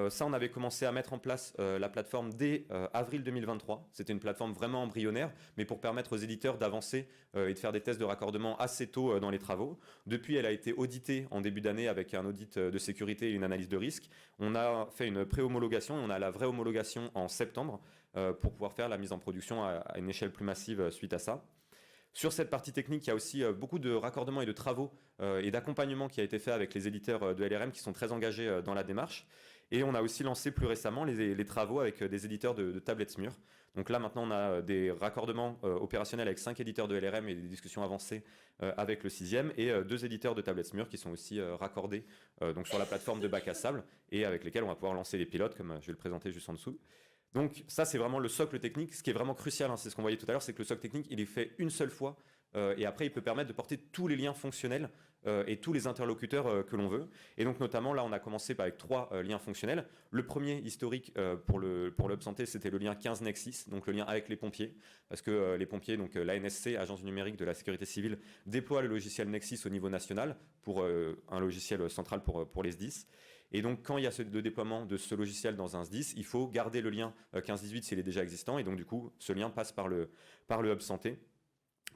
Ça, on avait commencé à mettre en place la plateforme dès avril 2023. C'était une plateforme vraiment embryonnaire, mais pour permettre aux éditeurs d'avancer et de faire des tests de raccordement assez tôt dans les travaux. Depuis, elle a été auditée en début d'année avec un audit de sécurité et une analyse de risque. On a fait une pré-homologation et on a la vraie homologation en septembre pour pouvoir faire la mise en production à une échelle plus massive suite à ça. Sur cette partie technique, il y a aussi beaucoup de raccordements et de travaux et d'accompagnement qui a été fait avec les éditeurs de LRM qui sont très engagés dans la démarche. Et on a aussi lancé plus récemment les travaux avec des éditeurs de tablettes SMUR. Donc là, maintenant, on a des raccordements opérationnels avec 5 éditeurs de LRM et des discussions avancées avec le 6e et 2 éditeurs de tablettes SMUR qui sont aussi raccordés donc sur la plateforme de bac à sable et avec lesquels on va pouvoir lancer les pilotes, comme je vais le présenter juste en dessous. Donc ça, c'est vraiment le socle technique. Ce qui est vraiment crucial, c'est ce qu'on voyait tout à l'heure, c'est que le socle technique, il est fait une seule fois et après, il peut permettre de porter tous les liens fonctionnels et tous les interlocuteurs que l'on veut. Et donc notamment là on a commencé avec 3 liens fonctionnels. Le premier historique pour le Hub Santé, c'était le lien 15 Nexis, donc le lien avec les pompiers, parce que les pompiers, donc la NSC, Agence du numérique de la sécurité civile, déploie le logiciel Nexis au niveau national pour un logiciel central pour les SDIS. Et donc, quand il y a le déploiement de ce logiciel dans un SDIS, il faut garder le lien 15-18 s'il est déjà existant. Et donc, du coup, ce lien passe par le Hub Santé.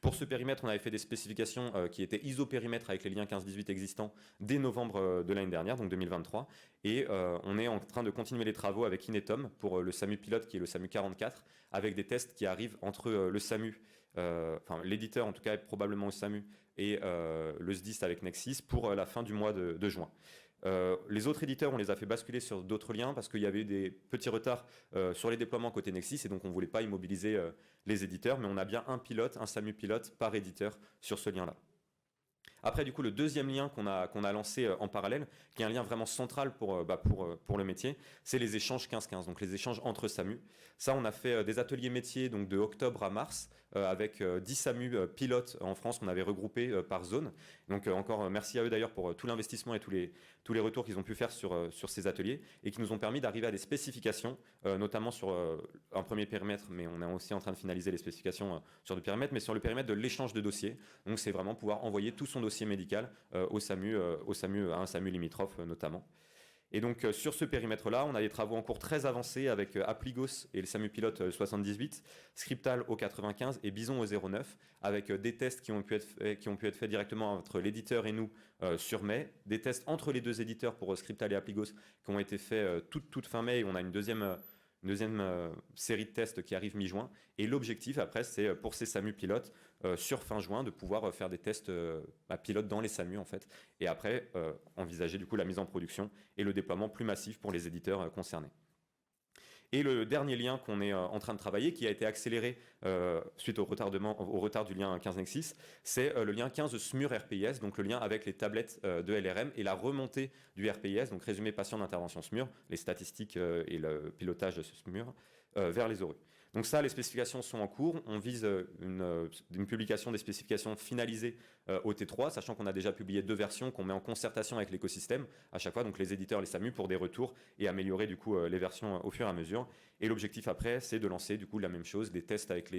Pour ce périmètre, on avait fait des spécifications qui étaient isopérimètres avec les liens 15-18 existants dès novembre de l'année dernière, donc 2023. Et on est en train de continuer les travaux avec Inetom pour le SAMU pilote, qui est le SAMU 44, avec des tests qui arrivent entre le SAMU, enfin l'éditeur en tout cas, probablement au SAMU, et le SDIS avec Nexis pour la fin du mois de juin. Les autres éditeurs, on les a fait basculer sur d'autres liens parce qu'il y avait eu des petits retards sur les déploiements côté Nexis et donc on ne voulait pas immobiliser les éditeurs, mais on a bien un pilote, un SAMU pilote par éditeur sur ce lien-là. Après, du coup, le deuxième lien qu'on a lancé en parallèle, qui est un lien vraiment central pour le métier, c'est les échanges 15-15, donc les échanges entre SAMU. Ça, on a fait des ateliers métiers donc de octobre à mars, avec 10 SAMU pilotes en France qu'on avait regroupés par zone. Donc encore merci à eux d'ailleurs pour tout l'investissement et tous les retours qu'ils ont pu faire sur ces ateliers et qui nous ont permis d'arriver à des spécifications, notamment sur un premier périmètre, mais on est aussi en train de finaliser les spécifications sur le périmètre, mais sur le périmètre de l'échange de dossiers. Donc c'est vraiment pouvoir envoyer tout son dossier médical au SAMU, à un SAMU limitrophe notamment. Et donc sur ce périmètre-là, on a des travaux en cours très avancés avec Appligos et le SAMU pilote 78, Scriptal au 95 et Bison au 09, avec des tests qui ont pu être faits directement entre l'éditeur et nous sur mai, des tests entre les deux éditeurs pour Scriptal et Appligos qui ont été faits toute fin mai, et on a une deuxième série de tests qui arrive mi-juin. Et l'objectif après, c'est pour ces SAMU pilotes sur fin juin de pouvoir faire des tests pilotes dans les SAMU en fait, et après envisager du coup la mise en production et le déploiement plus massif pour les éditeurs concernés. Et le dernier lien qu'on est en train de travailler, qui a été accéléré suite au retard du lien 15 Nexis, c'est le lien 15 SMUR RPIS, donc le lien avec les tablettes de LRM et la remontée du RPIS, donc résumé patient d'intervention SMUR, les statistiques et le pilotage de ce SMUR, vers les ORU. Donc ça, les spécifications sont en cours. On vise une publication des spécifications finalisées au T3, sachant qu'on a déjà publié 2 versions qu'on met en concertation avec l'écosystème à chaque fois, donc les éditeurs, les SAMU, pour des retours et améliorer du coup les versions au fur et à mesure. Et l'objectif après, c'est de lancer du coup la même chose, des tests avec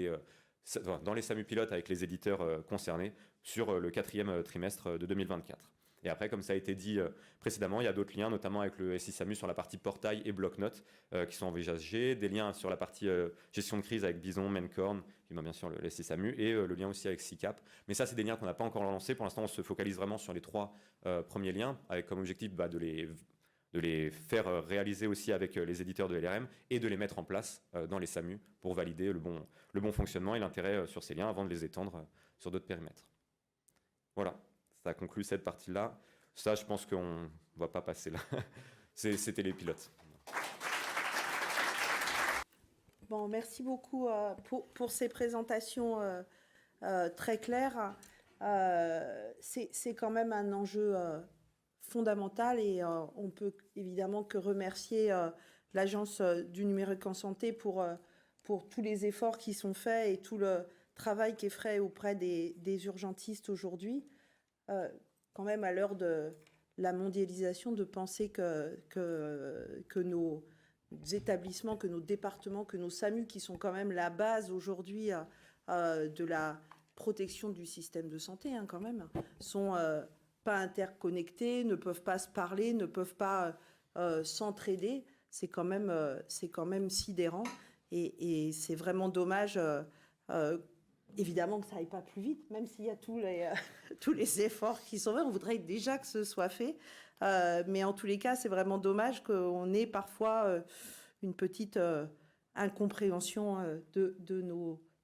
dans les SAMU pilotes avec les éditeurs concernés sur le 4e trimestre de 2024. Et après, comme ça a été dit précédemment, il y a d'autres liens, notamment avec le SI SAMU sur la partie portail et bloc-notes qui sont envisagés, des liens sur la partie gestion de crise avec Bison, Mencorn, qui m'a bien sûr le SI SAMU, et le lien aussi avec SICAP. Mais ça, c'est des liens qu'on n'a pas encore lancés. Pour l'instant, on se focalise vraiment sur les 3 premiers liens, avec comme objectif de les faire réaliser aussi avec les éditeurs de LRM et de les mettre en place dans les SAMU pour valider le bon fonctionnement et l'intérêt sur ces liens avant de les étendre sur d'autres périmètres. Voilà. Ça conclut cette partie-là. Ça, je pense qu'on ne va pas passer là. C'était les pilotes. Bon, merci beaucoup pour ces présentations très claires. C'est quand même un enjeu fondamental et on peut évidemment que remercier l'Agence du numérique en santé pour tous les efforts qui sont faits et tout le travail qui est fait auprès des urgentistes aujourd'hui. Quand même à l'heure de la mondialisation, de penser que nos établissements, que nos départements, que nos SAMU, qui sont quand même la base aujourd'hui de la protection du système de santé, quand même, sont pas interconnectés, ne peuvent pas se parler, ne peuvent pas s'entraider. C'est quand même sidérant et c'est vraiment dommage. Évidemment que ça n'aille pas plus vite, même s'il y a tous les efforts qui sont faits. On voudrait déjà que ce soit fait. Mais en tous les cas, c'est vraiment dommage qu'on ait parfois une petite incompréhension de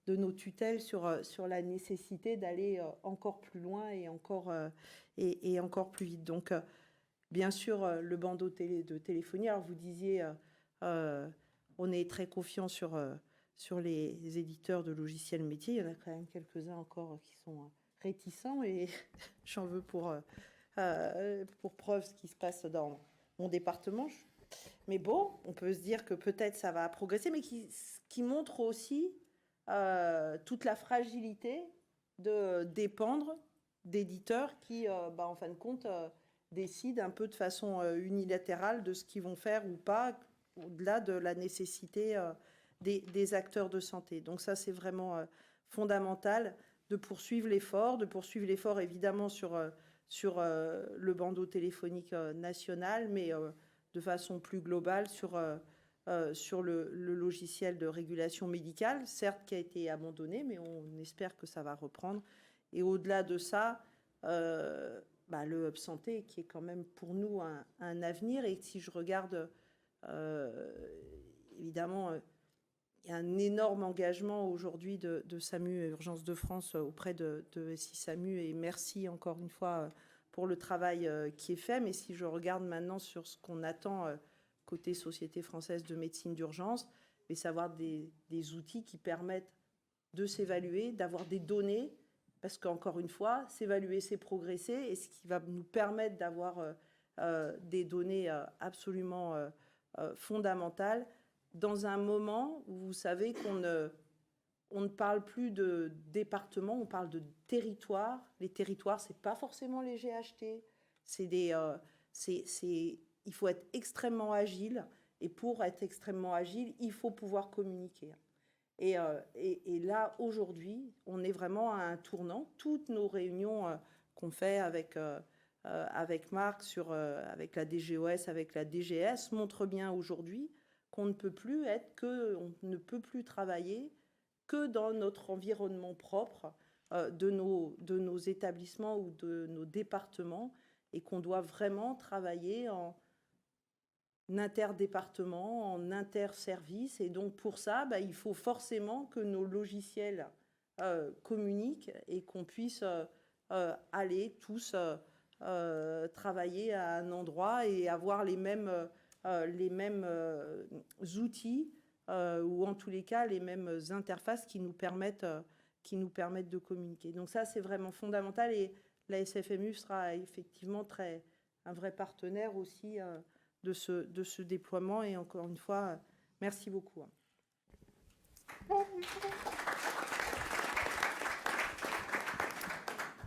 nos tutelles sur la nécessité d'aller encore plus loin et encore plus vite. Donc, bien sûr, le bandeau de téléphonie. Alors, vous disiez, on est très confiant sur les éditeurs de logiciels métiers. Il y en a quand même quelques-uns encore qui sont réticents et j'en veux pour preuve ce qui se passe dans mon département. Mais bon, on peut se dire que peut-être ça va progresser, mais qui montre aussi toute la fragilité de dépendre d'éditeurs qui, en fin de compte, décident un peu de façon unilatérale de ce qu'ils vont faire ou pas, au-delà de la nécessité des acteurs de santé. Donc ça, c'est vraiment fondamental de poursuivre l'effort évidemment sur le bandeau téléphonique national, mais de façon plus globale sur le logiciel de régulation médicale, certes qui a été abandonné, mais on espère que ça va reprendre. Et au-delà de ça, le Hub Santé, qui est quand même pour nous un avenir. Et si je regarde, évidemment, il y a un énorme engagement aujourd'hui de SAMU et Urgences de France auprès de SI SAMU. Et merci encore une fois pour le travail qui est fait. Mais si je regarde maintenant sur ce qu'on attend côté Société française de médecine d'urgence, mais savoir des outils qui permettent de s'évaluer, d'avoir des données, parce qu'encore une fois, s'évaluer, c'est progresser, et ce qui va nous permettre d'avoir des données absolument fondamentales dans un moment où vous savez on ne parle plus de département, on parle de territoire. Les territoires, c'est pas forcément les GHT, il faut être extrêmement agile, et pour être extrêmement agile, il faut pouvoir communiquer. Et là, aujourd'hui, on est vraiment à un tournant. Toutes nos réunions qu'on fait avec Marc, avec la DGOS, avec la DGS, montrent bien aujourd'hui qu'on ne peut plus on ne peut plus travailler que dans notre environnement propre de nos établissements ou de nos départements, et qu'on doit vraiment travailler en interdépartement, en interservice. Et donc pour ça, il faut forcément que nos logiciels communiquent et qu'on puisse aller tous travailler à un endroit et avoir les mêmes outils ou en tous les cas les mêmes interfaces qui nous permettent de communiquer. Donc ça, c'est vraiment fondamental, et la SFMU sera effectivement un vrai partenaire aussi de ce déploiement. Et encore une fois, merci beaucoup.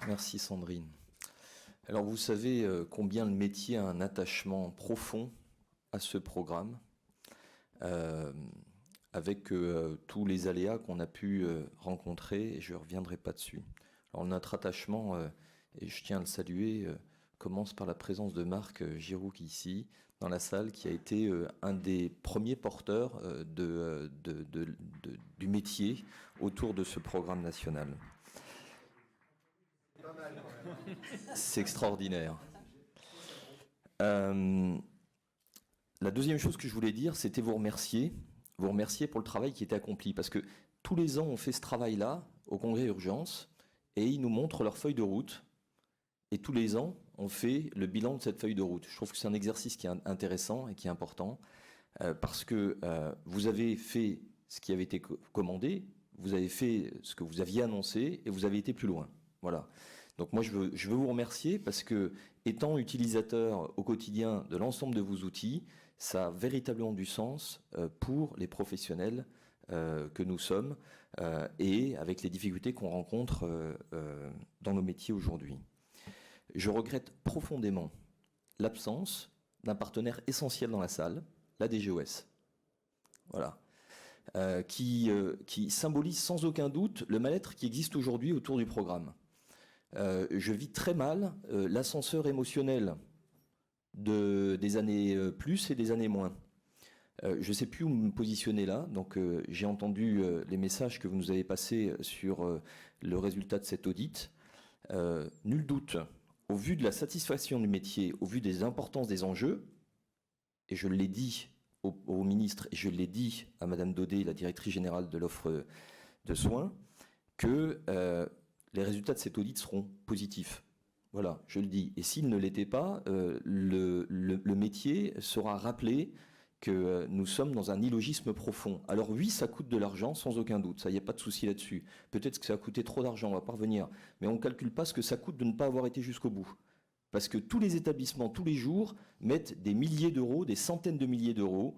Merci Sandrine. Alors vous savez combien le métier a un attachement profond à ce programme, avec tous les aléas qu'on a pu rencontrer, et je ne reviendrai pas dessus. Alors notre attachement, et je tiens à le saluer, commence par la présence de Marc Giroux ici, dans la salle, qui a été un des premiers porteurs du métier autour de ce programme national. C'est extraordinaire. La deuxième chose que je voulais dire, c'était vous remercier pour le travail qui était accompli, parce que tous les ans, on fait ce travail-là au Congrès Urgence, et ils nous montrent leur feuille de route, et tous les ans, on fait le bilan de cette feuille de route. Je trouve que c'est un exercice qui est intéressant et qui est important, parce que vous avez fait ce qui avait été commandé, vous avez fait ce que vous aviez annoncé, et vous avez été plus loin. Voilà. Donc moi, je veux vous remercier, parce que, étant utilisateur au quotidien de l'ensemble de vos outils, ça a véritablement du sens pour les professionnels que nous sommes, et avec les difficultés qu'on rencontre dans nos métiers aujourd'hui. Je regrette profondément l'absence d'un partenaire essentiel dans la salle, la DGOS. Voilà. Qui symbolise sans aucun doute le mal-être qui existe aujourd'hui autour du programme. Je vis très mal l'ascenseur émotionnel des années plus et des années moins. Je ne sais plus où me positionner là, donc j'ai entendu les messages que vous nous avez passés sur le résultat de cet audit. Nul doute, au vu de la satisfaction du métier, au vu des importances des enjeux, et je l'ai dit au ministre, et je l'ai dit à Madame Daudet, la directrice générale de l'offre de soins, que les résultats de cet audit seront positifs. Voilà, je le dis. Et s'ils ne l'étaient pas, le métier sera rappelé que nous sommes dans un illogisme profond. Alors oui, ça coûte de l'argent, sans aucun doute, ça, il n'y a pas de souci là-dessus. Peut-être que ça a coûté trop d'argent, on va pas revenir, mais on ne calcule pas ce que ça coûte de ne pas avoir été jusqu'au bout. Parce que tous les établissements, tous les jours, mettent des milliers d'euros, des centaines de milliers d'euros,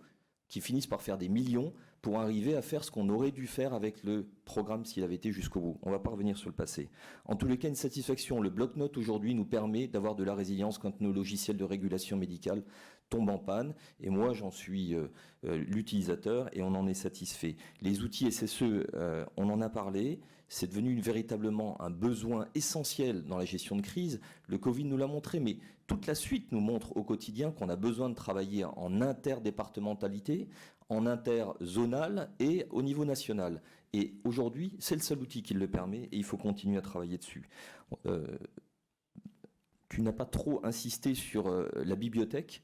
qui finissent par faire des millions, pour arriver à faire ce qu'on aurait dû faire avec le programme s'il avait été jusqu'au bout. On ne va pas revenir sur le passé. En tous les cas, une satisfaction. Le bloc-notes aujourd'hui nous permet d'avoir de la résilience quand nos logiciels de régulation médicale tombent en panne. Et moi, j'en suis l'utilisateur et on en est satisfait. Les outils SSE, on en a parlé. C'est devenu véritablement un besoin essentiel dans la gestion de crise. Le Covid nous l'a montré, mais toute la suite nous montre au quotidien qu'on a besoin de travailler en interdépartementalité, en interzonal et au niveau national. Et aujourd'hui, c'est le seul outil qui le permet et il faut continuer à travailler dessus. Tu n'as pas trop insisté sur la bibliothèque.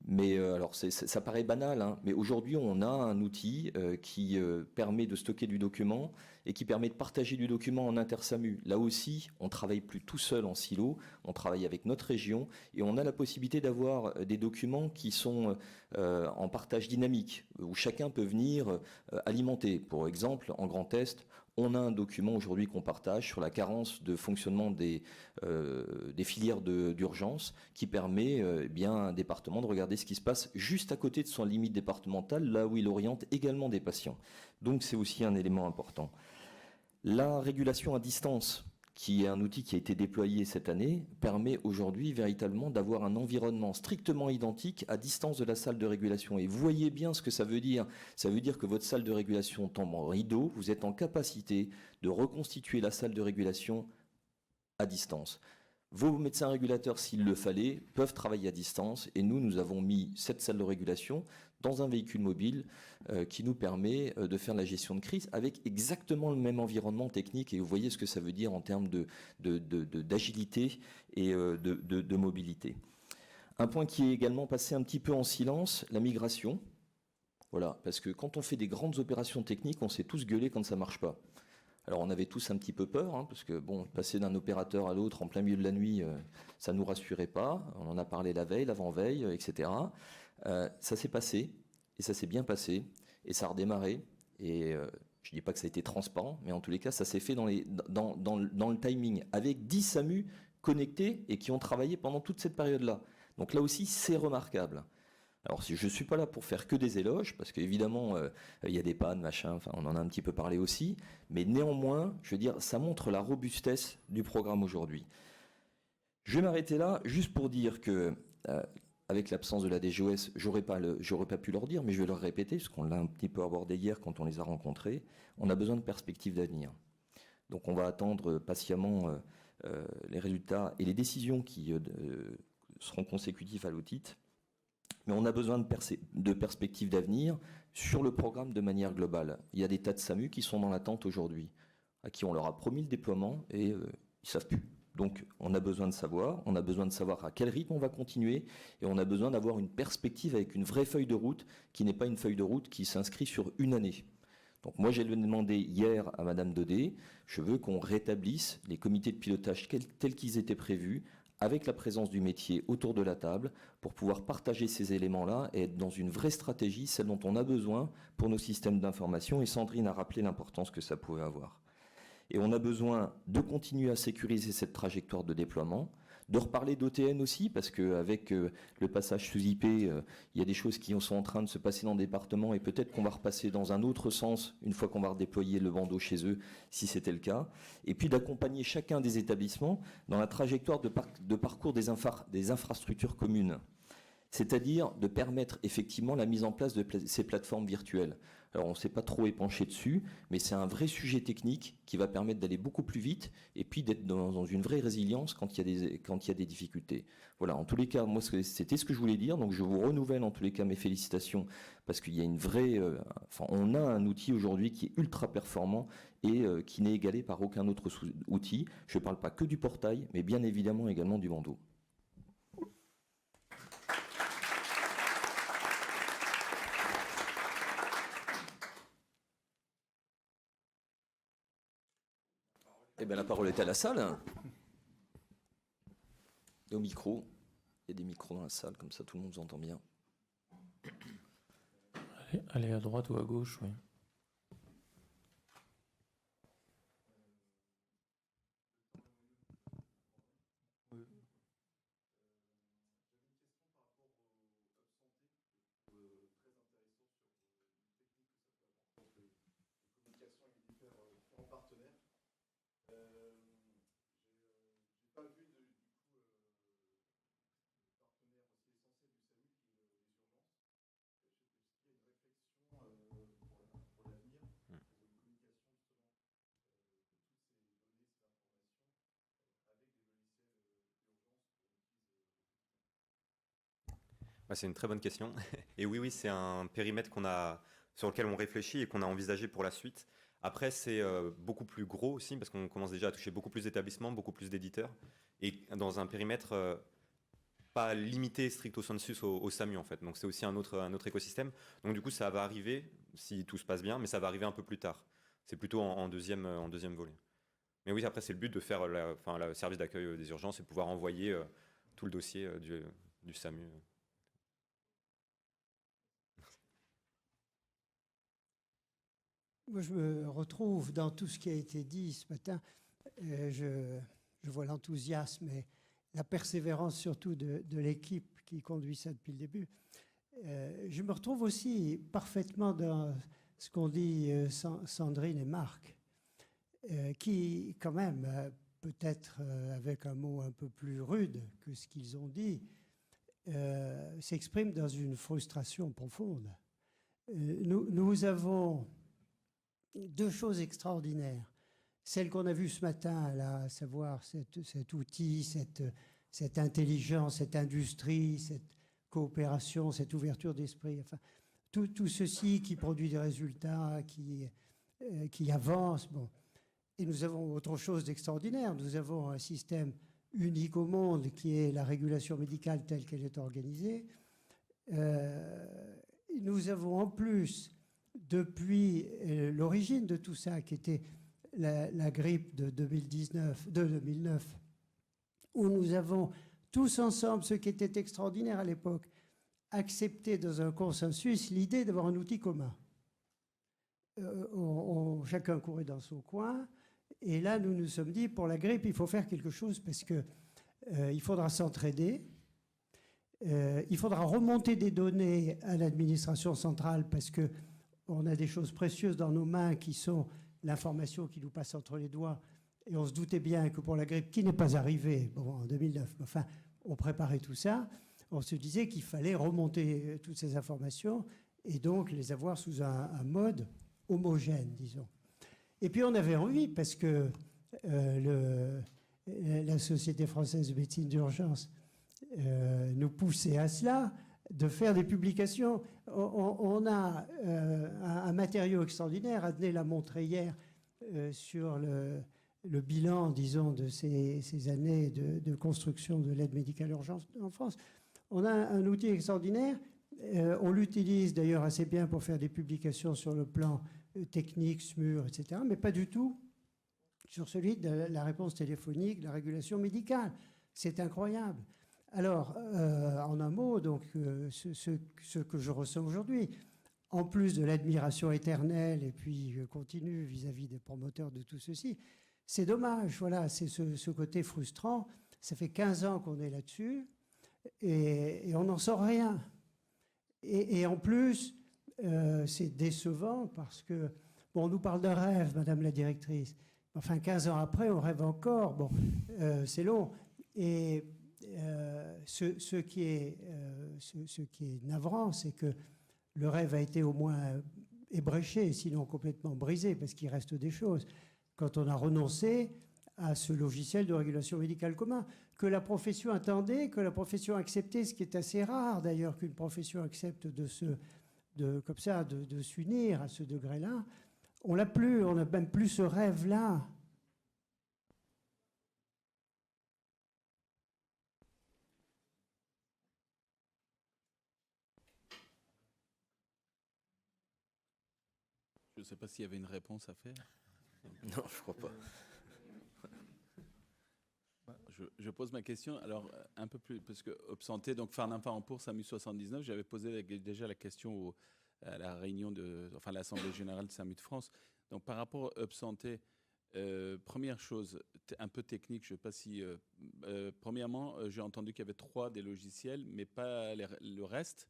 Mais alors ça paraît banal, hein, mais aujourd'hui on a un outil qui permet de stocker du document et qui permet de partager du document en inter-SAMU. Là aussi, on ne travaille plus tout seul en silo, on travaille avec notre région et on a la possibilité d'avoir des documents qui sont en partage dynamique, où chacun peut venir alimenter. Pour exemple, en Grand Est, on a un document aujourd'hui qu'on partage sur la carence de fonctionnement des filières d'urgence qui permet bien à un département de regarder ce qui se passe juste à côté de son limite départementale, là où il oriente également des patients. Donc c'est aussi un élément important. La régulation à distance, qui est un outil qui a été déployé cette année, permet aujourd'hui véritablement d'avoir un environnement strictement identique à distance de la salle de régulation. Et vous voyez bien ce que ça veut dire. Ça veut dire que votre salle de régulation tombe en rideau, vous êtes en capacité de reconstituer la salle de régulation à distance. Vos médecins régulateurs, s'il le fallait, peuvent travailler à distance. Et nous avons mis cette salle de régulation dans un véhicule mobile qui nous permet de faire la gestion de crise avec exactement le même environnement technique. Et vous voyez ce que ça veut dire en termes d'agilité et de mobilité. Un point qui est également passé un petit peu en silence, la migration. Voilà, parce que quand on fait des grandes opérations techniques, on s'est tous gueulés quand ça ne marche pas. Alors on avait tous un petit peu peur, hein, parce que bon, passer d'un opérateur à l'autre en plein milieu de la nuit, ça ne nous rassurait pas. On en a parlé la veille, l'avant-veille, etc. Ça s'est passé, et ça s'est bien passé, et ça a redémarré. Et je ne dis pas que ça a été transparent, mais en tous les cas, ça s'est fait dans le timing, avec 10 SAMU connectés et qui ont travaillé pendant toute cette période-là. Donc là aussi, c'est remarquable. Alors, je ne suis pas là pour faire que des éloges, parce qu'évidemment, il y a des pannes, machin, enfin, on en a un petit peu parlé aussi, mais néanmoins, je veux dire, ça montre la robustesse du programme aujourd'hui. Je vais m'arrêter là, juste pour dire que, avec l'absence de la DGOS, j'aurais pas pu leur dire, mais je vais leur répéter, parce qu'on l'a un petit peu abordé hier quand on les a rencontrés, on a besoin de perspectives d'avenir. Donc, on va attendre patiemment les résultats et les décisions qui seront consécutives à l'audit. Mais on a besoin de perspectives d'avenir sur le programme de manière globale. Il y a des tas de SAMU qui sont dans l'attente aujourd'hui, à qui on leur a promis le déploiement et ils ne savent plus. Donc on a besoin de savoir à quel rythme on va continuer et on a besoin d'avoir une perspective avec une vraie feuille de route qui n'est pas une feuille de route qui s'inscrit sur une année. Donc moi j'ai demandé hier à Madame Daudet, je veux qu'on rétablisse les comités de pilotage tels qu'ils étaient prévus, avec la présence du métier autour de la table, pour pouvoir partager ces éléments-là et être dans une vraie stratégie, celle dont on a besoin pour nos systèmes d'information. Et Sandrine a rappelé l'importance que ça pouvait avoir. Et on a besoin de continuer à sécuriser cette trajectoire de déploiement, de reparler d'OTN aussi, parce qu'avec le passage sous IP, il y a des choses qui sont en train de se passer dans le département, et peut-être qu'on va repasser dans un autre sens une fois qu'on va redéployer le bandeau chez eux, si c'était le cas. Et puis d'accompagner chacun des établissements dans la trajectoire de parcours des infrastructures communes. C'est-à-dire de permettre effectivement la mise en place de ces plateformes virtuelles. Alors on ne s'est pas trop épanché dessus, mais c'est un vrai sujet technique qui va permettre d'aller beaucoup plus vite et puis d'être dans une vraie résilience quand il y a des difficultés. Voilà, en tous les cas, moi c'était ce que je voulais dire, donc je vous renouvelle en tous les cas mes félicitations parce qu'il y a une vraie... on a un outil aujourd'hui qui est ultra performant et qui n'est égalé par aucun autre outil. Je ne parle pas que du portail, mais bien évidemment également du bandeau. Eh bien, la parole est à la salle. Et au micro. Il y a des micros dans la salle, comme ça tout le monde vous entend bien. Allez à droite ou à gauche, oui. Pas vu du coup partenaire aussi essentiel du SAMU qui est les urgences. Est-ce qu'il y a une réflexion pour l'avenir, pour une communication justement de toutes ces données, ces informations avec des logiciels d'urgence pour une prise de décision? C'est une très bonne question. Et oui, c'est un périmètre sur lequel on réfléchit et qu'on a envisagé pour la suite. Après, c'est beaucoup plus gros aussi parce qu'on commence déjà à toucher beaucoup plus d'établissements, beaucoup plus d'éditeurs. Et dans un périmètre pas limité stricto sensus au SAMU en fait. Donc c'est aussi un autre écosystème. Donc du coup, ça va arriver, si tout se passe bien, mais ça va arriver un peu plus tard. C'est plutôt en deuxième volet. Mais oui, après, c'est le but de faire le service d'accueil des urgences et pouvoir envoyer tout le dossier du SAMU. Moi, je me retrouve dans tout ce qui a été dit ce matin. Je vois l'enthousiasme et la persévérance surtout de l'équipe qui conduit ça depuis le début. Je me retrouve aussi parfaitement dans ce qu'ont dit Sandrine et Marc, qui quand même, peut-être avec un mot un peu plus rude que ce qu'ils ont dit, s'expriment dans une frustration profonde. Nous avons deux choses extraordinaires. Celle qu'on a vue ce matin, là, à savoir cet outil, cette intelligence, cette industrie, cette coopération, cette ouverture d'esprit, enfin, tout ceci qui produit des résultats, qui avance. Bon. Et nous avons autre chose d'extraordinaire. Nous avons un système unique au monde qui est la régulation médicale telle qu'elle est organisée. Nous avons en plus, depuis l'origine de tout ça, qui était la grippe de 2009, où nous avons tous ensemble, ce qui était extraordinaire à l'époque, accepté dans un consensus l'idée d'avoir un outil commun. Chacun courait dans son coin, et là nous nous sommes dit, pour la grippe, il faut faire quelque chose parce que il faudra s'entraider. Il faudra remonter des données à l'administration centrale parce qu'on a des choses précieuses dans nos mains qui sont l'information qui nous passe entre les doigts. Et on se doutait bien que pour la grippe qui n'est pas arrivée en 2009, enfin, on préparait tout ça. On se disait qu'il fallait remonter toutes ces informations et donc les avoir sous un mode homogène, disons. Et puis on avait envie, parce que la Société française de médecine d'urgence nous poussait à cela, de faire des publications. On a un matériau extraordinaire. Adné l'a montré hier sur le bilan, disons, de ces années de construction de l'aide médicale urgence en France. On a un outil extraordinaire. On l'utilise d'ailleurs assez bien pour faire des publications sur le plan technique, SMUR, etc., mais pas du tout sur celui de la réponse téléphonique, la régulation médicale. C'est incroyable. Alors, en un mot, donc, ce que je ressens aujourd'hui, en plus de l'admiration éternelle et puis continue vis-à-vis des promoteurs de tout ceci, c'est dommage. Voilà, c'est ce côté frustrant. Ça fait 15 ans qu'on est là-dessus et on n'en sort rien. Et en plus, c'est décevant parce que, bon, on nous parle d'un rêve, Madame la directrice. Enfin, 15 ans après, on rêve encore. Bon, c'est long. Et ce qui est navrant, c'est que le rêve a été au moins ébréché, sinon complètement brisé, parce qu'il reste des choses. Quand on a renoncé à ce logiciel de régulation médicale commun, que la profession attendait, que la profession acceptait, ce qui est assez rare d'ailleurs qu'une profession accepte de s'unir à ce degré-là, on l'a plus, on n'a même plus ce rêve-là. Je ne sais pas s'il y avait une réponse à faire. Non, je crois pas. Je pose ma question, alors un peu plus, parce que Up-Santé, donc Farnham-Farnhampour, SAMU 79, j'avais posé déjà la question à la réunion à l'Assemblée Générale de SAMU de France. Donc par rapport à Up-Santé, première chose, un peu technique, je ne sais pas si... premièrement, j'ai entendu qu'il y avait 3 des logiciels, mais pas le reste,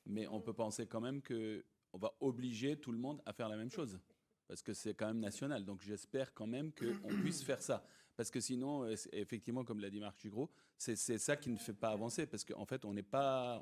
mais on peut penser quand même qu'on va obliger tout le monde à faire la même chose. parce que c'est quand même national. Donc j'espère quand même qu'on puisse faire ça. Parce que sinon, effectivement, comme l'a dit Marc Gigros, c'est ça qui ne fait pas avancer. Parce qu'en fait, on n'est pas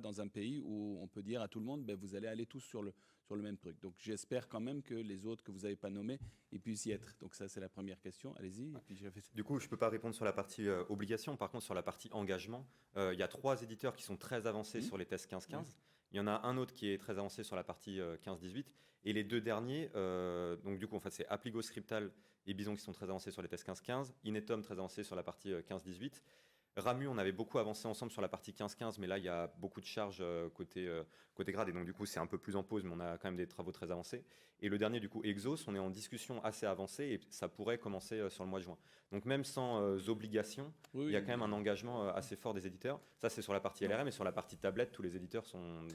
dans un pays où on peut dire à tout le monde, ben, vous allez aller tous sur le même truc. Donc j'espère quand même que les autres que vous n'avez pas nommés, ils puissent y être. Donc ça, c'est la première question. Allez-y. Et puis Du coup, je ne peux pas répondre sur la partie obligation. Par contre, sur la partie engagement, il y a 3 éditeurs qui sont très avancés sur les tests 15-15. Il y en a un autre qui est très avancé sur la partie 15-18. Et les 2 derniers, donc du coup, en fait, c'est Appligo Scriptal et Bison qui sont très avancés sur les tests 15-15. Inetum très avancé sur la partie 15-18. Ramu, on avait beaucoup avancé ensemble sur la partie 15-15, mais là, il y a beaucoup de charges côté grade. Et donc, du coup, c'est un peu plus en pause, mais on a quand même des travaux très avancés. Et le dernier, du coup, Exos, on est en discussion assez avancée et ça pourrait commencer sur le mois de juin. Donc, même sans obligation, il y a quand même un engagement assez fort des éditeurs. Ça, c'est sur la partie LRM. Et sur la partie tablette, tous les éditeurs sont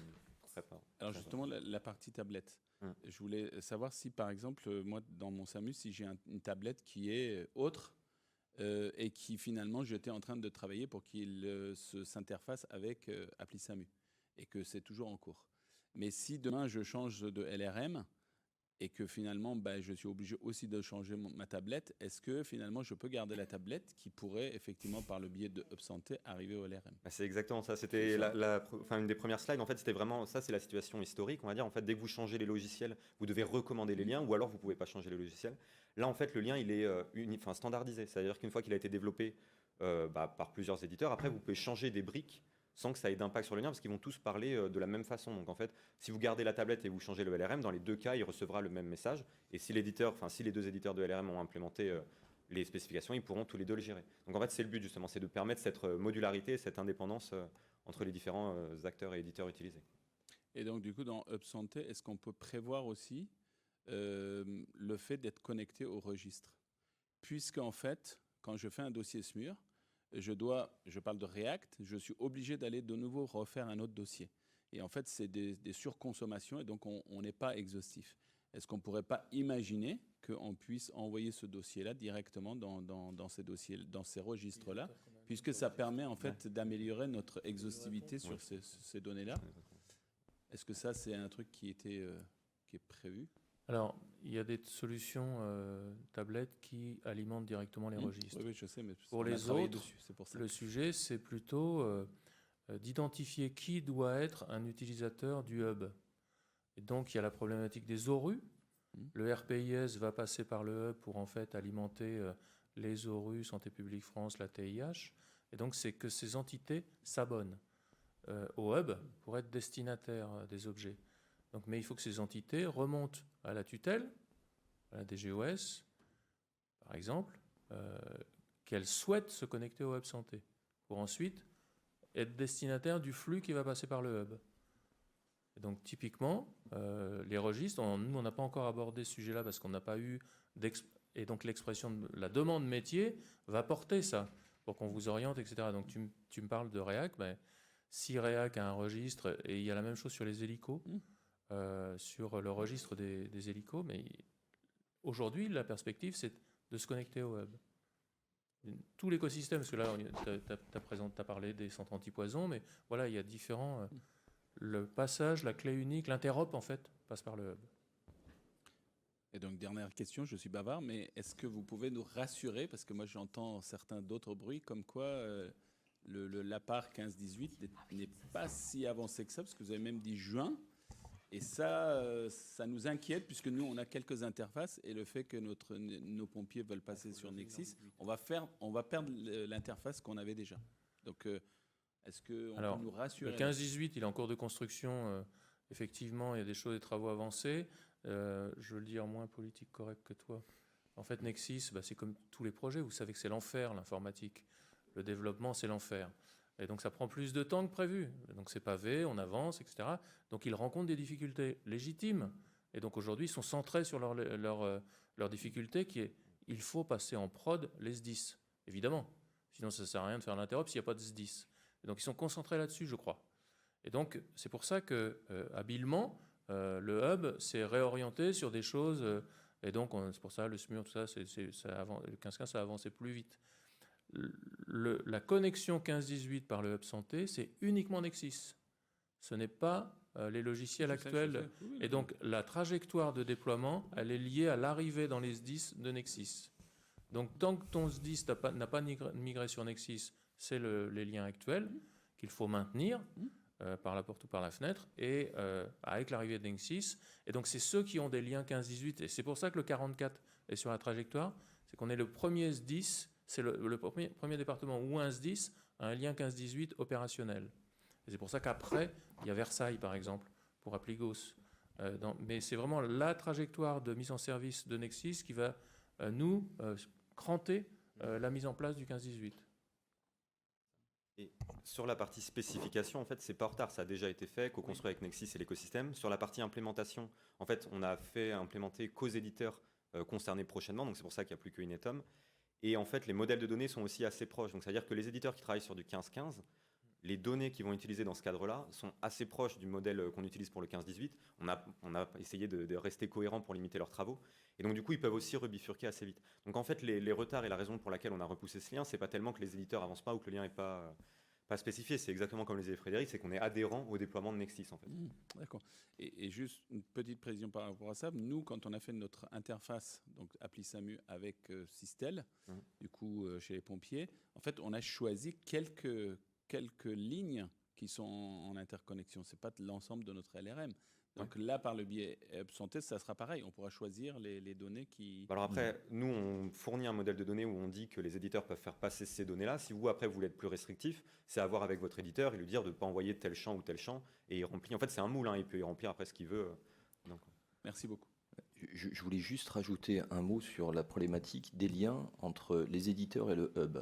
très forts. Alors, justement, la partie tablette. Je voulais savoir si, par exemple, moi, dans mon SAMU, si j'ai une tablette qui est autre et qui, finalement, j'étais en train de travailler pour qu'il s'interface avec Appli SAMU et que c'est toujours en cours. Mais si demain, je change de LRM et que, finalement, je suis obligé aussi de changer ma tablette, est-ce que, finalement, je peux garder la tablette qui pourrait, effectivement, par le biais de UpSanté, arriver au LRM? C'est exactement ça. C'était une des premières slides. En fait, c'était vraiment ça, c'est la situation historique, on va dire. En fait, dès que vous changez les logiciels, vous devez recommander les liens, ou alors vous ne pouvez pas changer les logiciels. Là, en fait, le lien, il est standardisé. C'est-à-dire qu'une fois qu'il a été développé par plusieurs éditeurs, après, vous pouvez changer des briques sans que ça ait d'impact sur le lien, parce qu'ils vont tous parler de la même façon. Donc, en fait, si vous gardez la tablette et vous changez le LRM, dans les 2 cas, il recevra le même message. Et si les 2 éditeurs de LRM ont implémenté les spécifications, ils pourront tous les 2 le gérer. Donc en fait, c'est le but justement, c'est de permettre cette modularité, cette indépendance entre les différents acteurs et éditeurs utilisés. Et donc du coup, dans UpSanté, est-ce qu'on peut prévoir aussi le fait d'être connecté au registre? Puisqu'en fait, quand je fais un dossier SMUR, je parle de React, je suis obligé d'aller de nouveau refaire un autre dossier. Et en fait, c'est des surconsommations et donc on n'est pas exhaustif. Est-ce qu'on ne pourrait pas imaginer qu'on puisse envoyer ce dossier-là directement dans ces dossiers, dans ces registres-là, puisque ça permet en fait d'améliorer notre exhaustivité sur ces données-là? Est-ce que ça, c'est un truc qui est prévu? Alors, il y a des solutions tablettes qui alimentent directement les registres. Oui, je sais, mais pour les autres, c'est pour ça. Le sujet, c'est plutôt d'identifier qui doit être un utilisateur du hub. Et donc, il y a la problématique des ORU. Le RPIS va passer par le hub pour en fait alimenter les ORU, Santé publique France, la TIH. Et donc, c'est que ces entités s'abonnent au hub pour être destinataires des objets. Donc, mais il faut que ces entités remontent à la tutelle, à la DGOS, par exemple, qu'elles souhaitent se connecter au hub santé, pour ensuite être destinataires du flux qui va passer par le hub. Et donc, typiquement, les registres, nous, on n'a pas encore abordé ce sujet-là parce qu'on n'a pas eu et donc l'expression de la demande métier va porter ça pour qu'on vous oriente, etc. Donc, tu me parles de React, mais si React a un registre, et il y a la même chose sur les hélicos, sur le registre des hélicos, mais aujourd'hui, la perspective, c'est de se connecter au hub. Tout l'écosystème, parce que là, tu as parlé des centres antipoison, mais voilà, il y a différents... le passage, la clé unique, l'interop, en fait, passe par le hub. Et donc, dernière question, je suis bavard, mais est-ce que vous pouvez nous rassurer, parce que moi, j'entends certains d'autres bruits, comme quoi l'APAR 15-18 n'est pas si avancé que ça, parce que vous avez même dit juin, et ça nous inquiète, puisque nous, on a quelques interfaces, et le fait que nos pompiers veulent passer sur Nexis, on va perdre l'interface qu'on avait déjà. Donc, est-ce qu'on peut nous rassurer? Le 15-18, il est en cours de construction. Effectivement, il y a des choses, des travaux avancés. Je veux le dire moins politique correct que toi. En fait, Nexis, c'est comme tous les projets. Vous savez que c'est l'enfer, l'informatique. Le développement, c'est l'enfer. Et donc, ça prend plus de temps que prévu. Donc, c'est pavé, on avance, etc. Donc, ils rencontrent des difficultés légitimes. Et donc, aujourd'hui, ils sont centrés sur leur difficulté qui est il faut passer en prod les SDIS. Évidemment. Sinon, ça ne sert à rien de faire l'interop s'il n'y a pas de SDIS. Et donc, ils sont concentrés là-dessus, je crois. Et donc, c'est pour ça que, habilement, le hub s'est réorienté sur des choses. Et donc, c'est pour ça, le SMUR, tout ça, le 15-15, ça a avancé plus vite. La connexion 15-18 par le hub santé, c'est uniquement Nexis. Ce n'est pas les logiciels Je sais, actuels. je sais. Oui, Et donc, la trajectoire de déploiement, elle est liée à l'arrivée dans les SDIS de Nexis. Donc, tant que ton SDIS n'a pas migré sur Nexis, c'est les liens actuels qu'il faut maintenir par la porte ou par la fenêtre, et avec l'arrivée de Nexis. Et donc, c'est ceux qui ont des liens 15-18. Et c'est pour ça que le 44 est sur la trajectoire. C'est qu'on est le premier SDIS, c'est le premier département où un SDIS a un lien 15-18 opérationnel. Et c'est pour ça qu'après, il y a Versailles, par exemple, pour Appligos. Mais c'est vraiment la trajectoire de mise en service de Nexis qui va nous cranter la mise en place du 15-18. Et sur la partie spécification, en fait, c'est pas en retard, ça a déjà été fait, co-construit avec Nexis et l'écosystème. Sur la partie implémentation, en fait, on a fait implémenter qu'aux éditeurs concernés prochainement, donc c'est pour ça qu'il n'y a plus que Inetum. Et en fait, les modèles de données sont aussi assez proches. Donc, c'est-à-dire que les éditeurs qui travaillent sur du 15-15, les données qu'ils vont utiliser dans ce cadre-là sont assez proches du modèle qu'on utilise pour le 15-18. On a essayé de rester cohérent pour limiter leurs travaux. Et donc, du coup, ils peuvent aussi rebifurquer assez vite. Donc, en fait, les retards et la raison pour laquelle on a repoussé ce lien, c'est pas tellement que les éditeurs avancent pas ou que le lien n'est pas spécifié. C'est exactement comme le disait Frédéric, c'est qu'on est adhérent au déploiement de Nexis, en fait. D'accord. Et juste une petite précision par rapport à ça. Nous, quand on a fait notre interface, donc appli SAMU avec Sistel, du coup, chez les pompiers, en fait, on a choisi quelques lignes qui sont en interconnexion. Ce n'est pas l'ensemble de notre LRM. Donc là, par le biais Santé, ça sera pareil. On pourra choisir les données qui... Alors après, nous, on fournit un modèle de données où on dit que les éditeurs peuvent faire passer ces données-là. Si vous, après, vous voulez être plus restrictif, c'est à voir avec votre éditeur et lui dire de ne pas envoyer tel champ ou tel champ. Et il remplit. En fait, c'est un moule. Il peut y remplir après ce qu'il veut. Donc. Merci beaucoup. Je voulais juste rajouter un mot sur la problématique des liens entre les éditeurs et le hub.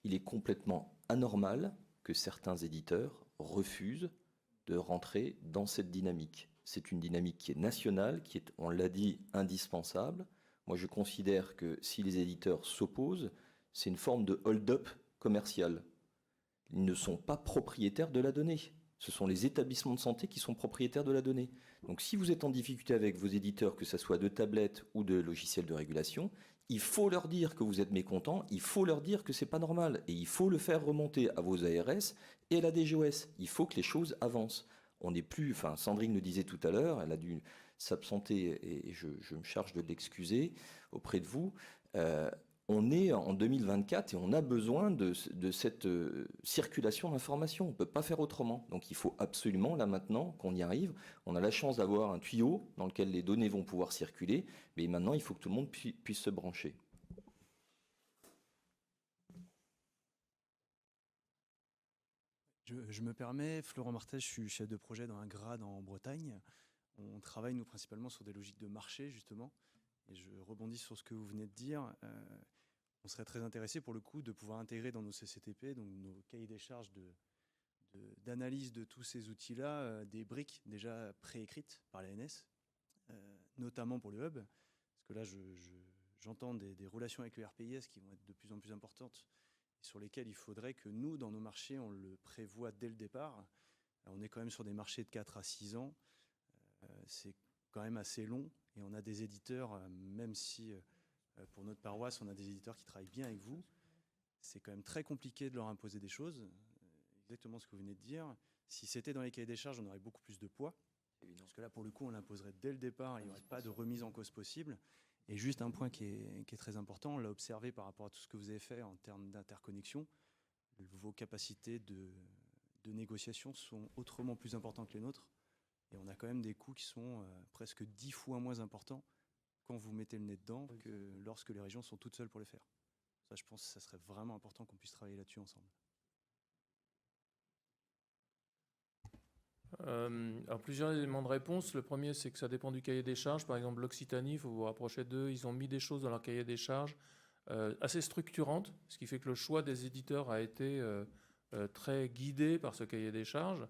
Il est complètement anormal que certains éditeurs refusent de rentrer dans cette dynamique. C'est une dynamique qui est nationale, qui est, on l'a dit, indispensable. Moi, je considère que si les éditeurs s'opposent, c'est une forme de hold-up commercial. Ils ne sont pas propriétaires de la donnée. Ce sont les établissements de santé qui sont propriétaires de la donnée. Donc, si vous êtes en difficulté avec vos éditeurs, que ce soit de tablettes ou de logiciels de régulation, il faut leur dire que vous êtes mécontent, il faut leur dire que c'est pas normal, et il faut le faire remonter à vos ARS et à la DGOS. Il faut que les choses avancent. On n'est plus, enfin, Sandrine le disait tout à l'heure, elle a dû s'absenter et je me charge de l'excuser auprès de vous. On est en 2024 et on a besoin de cette circulation d'informations. On ne peut pas faire autrement. Donc il faut absolument, là maintenant, qu'on y arrive. On a la chance d'avoir un tuyau dans lequel les données vont pouvoir circuler, mais maintenant il faut que tout le monde puisse se brancher. Je me permets, Florent Martel, je suis chef de projet dans un grade en Bretagne. On travaille, nous, principalement sur des logiques de marché, justement. Et je rebondis sur ce que vous venez de dire. On serait très intéressé, pour le coup, de pouvoir intégrer dans nos CCTP, donc nos cahiers des charges d'analyse de tous ces outils-là, des briques déjà préécrites par l'ANS, notamment pour le hub. Parce que là, j'entends des relations avec le RPIS qui vont être de plus en plus importantes, sur lesquels il faudrait que nous, dans nos marchés, on le prévoit dès le départ. On est quand même sur des marchés de 4 à 6 ans. C'est quand même assez long. Et on a des éditeurs, même si pour notre paroisse, on a des éditeurs qui travaillent bien avec vous, c'est quand même très compliqué de leur imposer des choses. Exactement ce que vous venez de dire. Si c'était dans les cahiers des charges, on aurait beaucoup plus de poids. Parce que là, pour le coup, on l'imposerait dès le départ. Il n'y aurait pas de remise en cause possible. Et juste un point qui est très important, on l'a observé par rapport à tout ce que vous avez fait en termes d'interconnexion, vos capacités de négociation sont autrement plus importantes que les nôtres. Et on a quand même des coûts qui sont presque 10 fois moins importants quand vous mettez le nez dedans que lorsque les régions sont toutes seules pour les faire. Ça, je pense que ça serait vraiment important qu'on puisse travailler là-dessus ensemble. Alors, plusieurs éléments de réponse. Le premier, c'est que ça dépend du cahier des charges. Par exemple, l'Occitanie, il faut vous rapprocher d'eux. Ils ont mis des choses dans leur cahier des charges assez structurantes, ce qui fait que le choix des éditeurs a été très guidé par ce cahier des charges.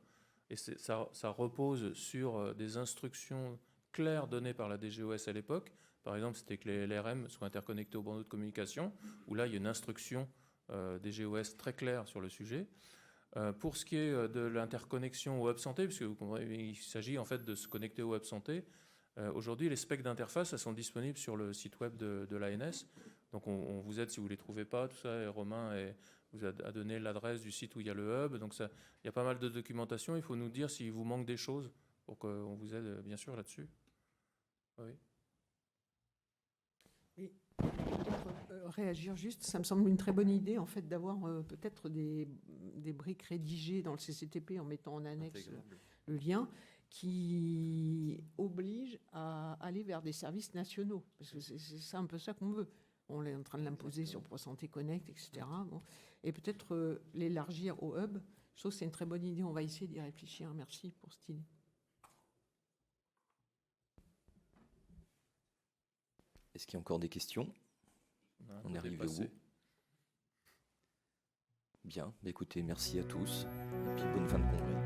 Et ça repose sur des instructions claires données par la DGOS à l'époque. Par exemple, c'était que les LRM soient interconnectés au bandeau de communication, où là, il y a une instruction DGOS très claire sur le sujet. Pour ce qui est de l'interconnexion au Hub Santé, puisque vous comprenez, il s'agit en fait de se connecter au Hub Santé, aujourd'hui, les specs d'interface, elles sont disponibles sur le site web de l'ANS. Donc, on vous aide si vous ne les trouvez pas, tout ça, et Romain vous a donné l'adresse du site où il y a le hub. Donc, il y a pas mal de documentation. Il faut nous dire s'il vous manque des choses pour qu'on vous aide, bien sûr, là-dessus. Oui. Et peut-être, réagir juste, ça me semble une très bonne idée en fait d'avoir peut-être des briques rédigées dans le CCTP en mettant en annexe le lien qui oblige à aller vers des services nationaux, parce que c'est ça un peu ça qu'on veut. On est en train de l'imposer sur ProSanté Connect, etc. Bon. Et peut-être l'élargir au hub. Je trouve que c'est une très bonne idée. On va essayer d'y réfléchir. Merci pour cette idée. Est-ce qu'il y a encore des questions? On est arrivé au bout. Bien, écoutez, merci à tous et puis bonne fin de congrès.